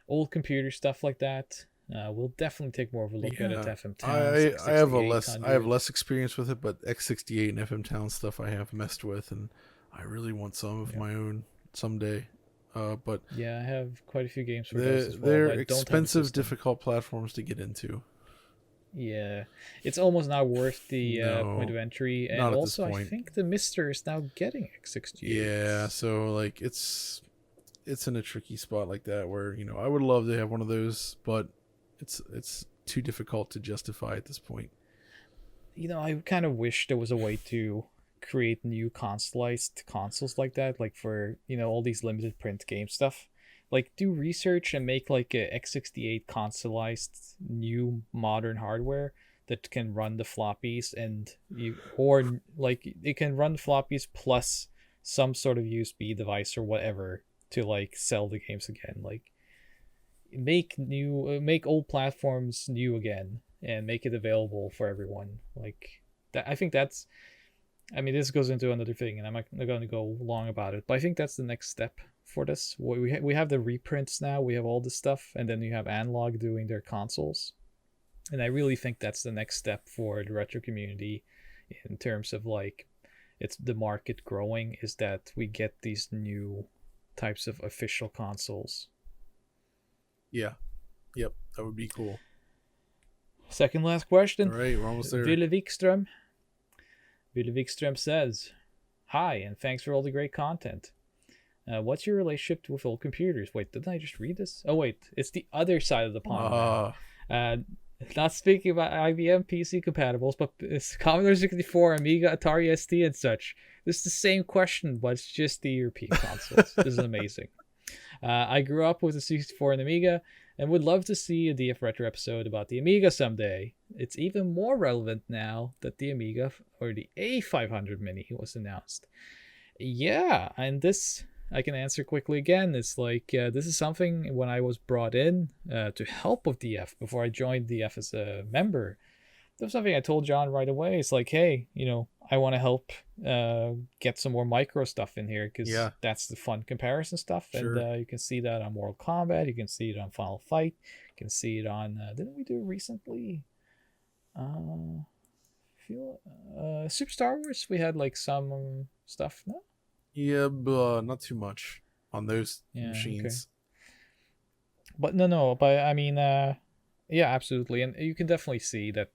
old computer stuff like that. We'll definitely take more of a look at it. FM Towns. I have less experience with it, but X68 and FM Town stuff I have messed with, and I really want some of my own someday. But yeah, I have quite a few games for those as well. They're expensive, difficult platforms to get into. Yeah, it's almost not worth the point of entry, and also I think the Mister is now getting X68. Yeah, so like it's in a tricky spot like that where I would love to have one of those, but it's too difficult to justify at this point. I kind of wish there was a way to create new consoleized consoles like that, like for all these limited print game stuff. Like do research and make like a x68 consoleized new modern hardware that can run the floppies, and or like it can run floppies plus some sort of USB device or whatever to like sell the games again. Like make old platforms new again and make it available for everyone. Like that, I think that's. I mean, this goes into another thing, and I'm not going to go long about it. But I think that's the next step for this. We have the reprints now. We have all this stuff, and then you have Analog doing their consoles, and I really think that's the next step for the retro community, in terms of like, it's the market growing. Is that we get these new types of official consoles. Yeah. Yep. That would be cool. Second last question. All right, we're almost there. Ville Wikström. Ville Wikström says, "Hi, and thanks for all the great content. What's your relationship with old computers?" Wait, didn't I just read this? Oh, wait, it's the other side of the pond. Not speaking about IBM PC compatibles, but it's Commodore 64, Amiga, Atari ST, and such. This is the same question, but it's just the European consoles. This is amazing. I grew up with the 64 and Amiga, and would love to see a DF Retro episode about the Amiga someday. It's even more relevant now that the Amiga, or the A500 Mini, was announced. Yeah, and this I can answer quickly again. It's like, this is something when I was brought in to help with DF before I joined DF as a member. That was something I told John right away. It's like, hey, I want to help get some more micro stuff in here, because that's the fun comparison stuff. Sure. And you can see that on Mortal Kombat. You can see it on Final Fight. You can see it on, didn't we do recently? Super Star Wars, we had like some stuff, no? Yeah, but not too much on those machines. Okay. But no, but I mean, yeah, absolutely. And you can definitely see that,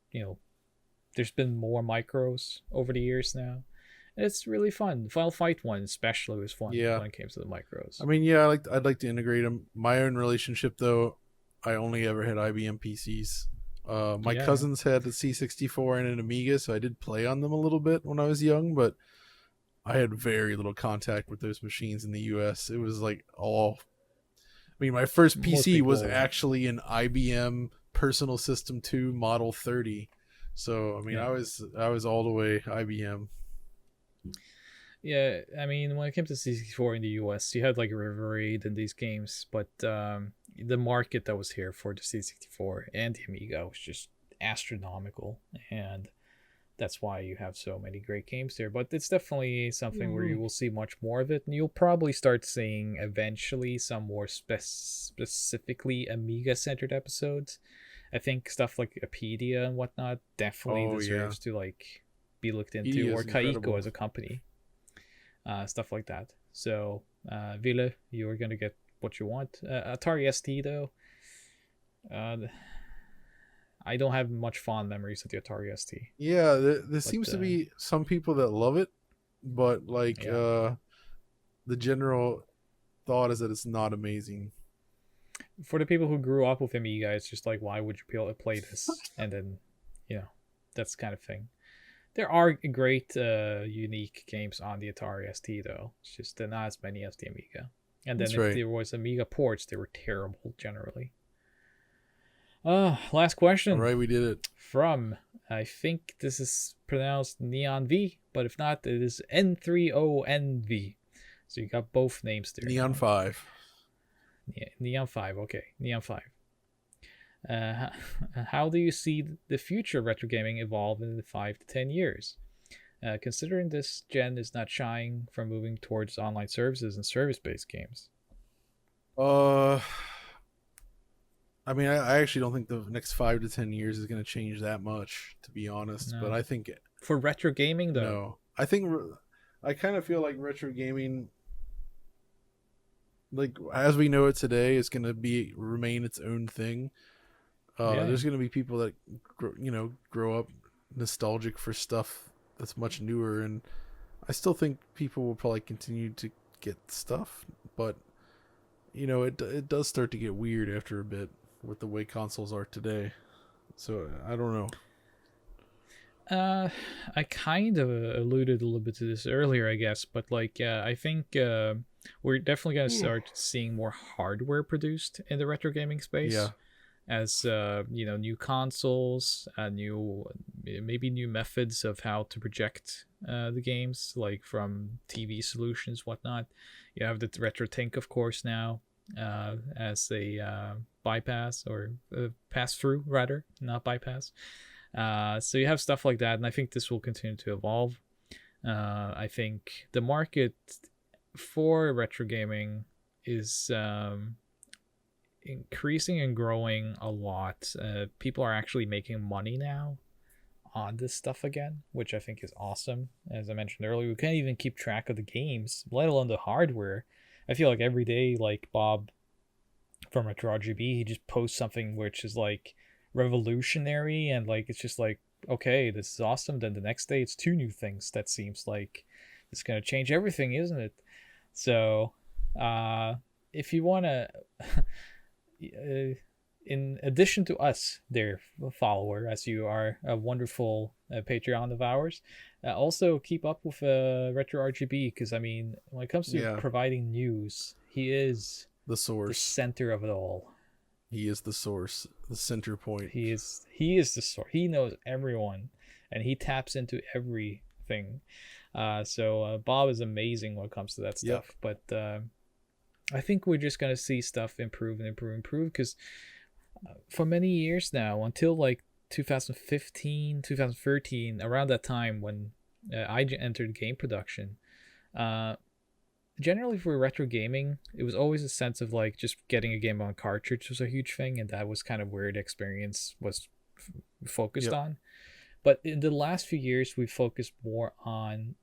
there's been more micros over the years now. And it's really fun. The Final Fight one especially was fun when it came to the micros. I mean, yeah, I'd like to integrate them. My own relationship, though, I only ever had IBM PCs. My cousins had the C64 and an Amiga, so I did play on them a little bit when I was young, but I had very little contact with those machines in the US. It was like my first PC was actually an IBM Personal System 2 Model 30. So, I mean, I was all the way IBM. Yeah, I mean, when it came to C64 in the US, you had like River Raid and these games, but the market that was here for the C64 and the Amiga was just astronomical, and that's why you have so many great games there. But it's definitely something where you will see much more of it, and you'll probably start seeing eventually some more specifically Amiga-centered episodes. I think stuff like Apedia and whatnot definitely deserves to like be looked into, or Kaiko as a company. Stuff like that. So, Ville, you're gonna get what you want. Atari ST though, I don't have much fond memories of the Atari ST. Yeah, there seems to be some people that love it, but like the general thought is that it's not amazing. For the people who grew up with Amiga, it's just like, why would you be able to play this? And then, that's kind of thing. There are great, unique games on the Atari ST, though. It's just not as many as the Amiga. And then if there was Amiga ports, they were terrible, generally. Last question. All right, we did it. From, I think this is pronounced Neon V, but if not, it is N30NV. So you got both names there. Neon 5. Yeah, Neon 5, okay. Neon 5. How do you see the future of retro gaming evolve in the 5 to 10 years? Considering this gen is not shying from moving towards online services and service-based games. I mean, I actually don't think the next 5 to 10 years is going to change that much, to be honest. No. But I think for retro gaming, though, no. I kind of feel like retro gaming, like as we know it today, is going to remain its own thing. There's going to be people that grow up nostalgic for stuff that's much newer, and I still think people will probably continue to get stuff, but it does start to get weird after a bit with the way consoles are today. So I don't know. I kind of alluded a little bit to this earlier, I guess, but like, I think we're definitely gonna start seeing more hardware produced in the retro gaming space, Yeah. as new consoles, new maybe new methods of how to project the games, like from TV solutions, whatnot. You have the retro Tink, of course, now as a bypass or pass through, rather, not bypass. So you have stuff like that, and I think this will continue to evolve. I think the market for retro gaming is increasing and growing a lot. People are actually making money now on this stuff again, which I think is awesome. As I mentioned earlier, we can't even keep track of the games, let alone the hardware. I feel like every day, like Bob from Retro RGB, he just posts something which is like revolutionary, and like it's just like, okay, this is awesome. Then the next day it's two new things that seems like it's gonna change everything, isn't it? So if you want to in addition to us, their follower, as you are a wonderful Patreon of ours, also keep up with Retro RGB, because I mean, when it comes to providing news, he is the source, the center of it all. He is the source, the center point. He is the source. He knows everyone, and he taps into everything. So Bob is amazing when it comes to that stuff. Yep. But I think we're just gonna see stuff improve and improve, because for many years now, until like 2015, 2013, around that time when I entered game production, generally for retro gaming, it was always a sense of like just getting a game on cartridge was a huge thing, and that was kind of where the experience was focused on. But in the last few years, we've focused more on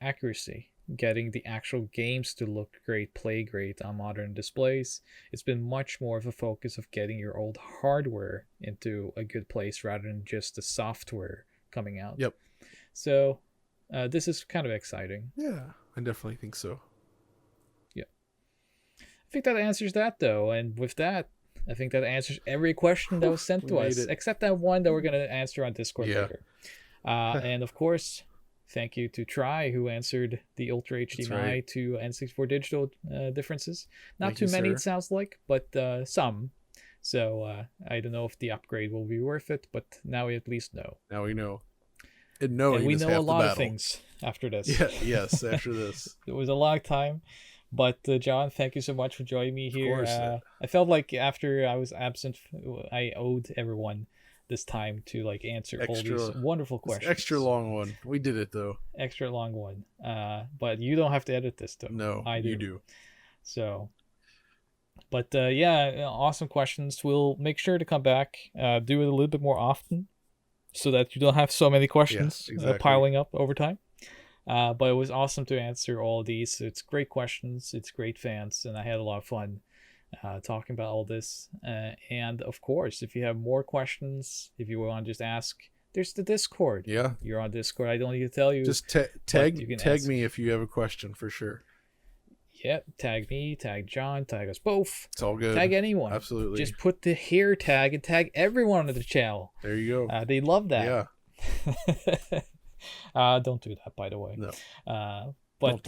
accuracy, getting the actual games to look great, play great on modern displays. It's been much more of a focus of getting your old hardware into a good place rather than just the software coming out. Yep. So this is kind of exciting. Yeah, I definitely think so. Yeah. I think that answers that, though. And with that, I think that answers every question that was sent to us, except that one that we're going to answer on Discord later. And of course, thank you to Try, who answered the Ultra HDMI to N64 digital differences. Not too many, it sounds like, but some. So I don't know if the upgrade will be worth it, but now we at least know. Now we know. And we know a lot of things after this. Yes, after this. It was a long time. But John, thank you so much for joining me here. Of course. I felt like after I was absent, I owed everyone this time to like answer all these wonderful questions. Extra long one. We did it though. Extra long one. But you don't have to edit this though. No, I do. You do. So, but awesome questions. We'll make sure to come back, do it a little bit more often, so that you don't have so many questions piling up over time. But it was awesome to answer all of these. It's great questions. It's great fans, and I had a lot of fun talking about all this. And of course, if you have more questions, if you want to just ask, there's the Discord. Yeah, you're on Discord. I don't need to tell you. Just tag me if you have a question for sure. Yeah, tag me, tag John, tag us both. It's all good. Tag anyone. Absolutely. Just put the hair tag and tag everyone on the channel. There you go. They love that. Yeah. Don't do that, by the way. No. But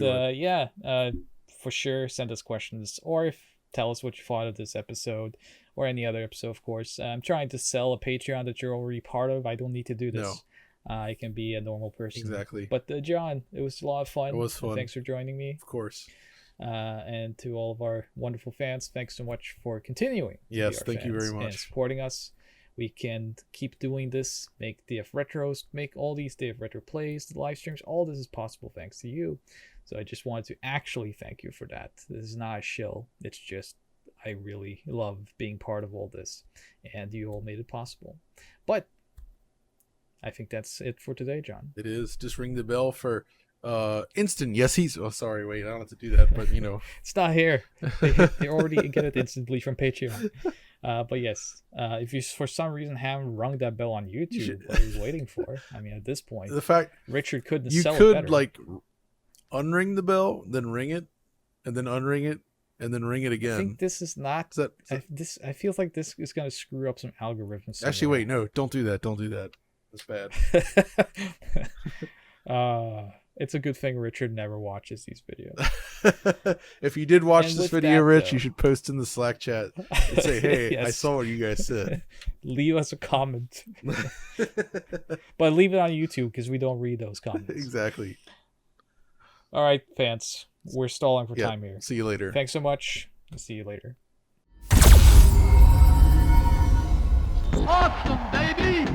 for sure, send us questions, or tell us what you thought of this episode or any other episode. Of course, I'm trying to sell a Patreon that you're already part of. I don't need to do this. No. I can be a normal person. Exactly. But John, it was a lot of fun. It was fun. Thanks for joining me. Of course. And to all of our wonderful fans, thanks so much for continuing. Yes, thank you very much. And supporting us. We can keep doing this, make DF Retros, make all these DF Retro plays, the live streams. All this is possible thanks to you. So I just wanted to actually thank you for that. This is not a shill. It's just I really love being part of all this, and you all made it possible. But I think that's it for today, John. It is. Just ring the bell for instant. Yes, he's. Oh, sorry. Wait, I don't have to do that. But it's not here. They already get it instantly from Patreon. But yes, if you for some reason haven't rung that bell on YouTube, what are you waiting for? I mean, at this point, the fact Richard couldn't you sell could it better. Like unring the bell, then ring it, and then unring it, and then ring it again. I think this is not. I feel like this is going to screw up some algorithms. Actually, wait, no, don't do that. Don't do that. It's bad. It's a good thing Richard never watches these videos. If you did watch And this with video, that, Rich, though- you should post in the Slack chat and say, "Hey, I Yes. saw what you guys said." Leave us a comment. But leave it on YouTube because we don't read those comments. Exactly. All right, fans. We're stalling for Yeah. time here. See you later. Thanks so much. See you later. Awesome, baby!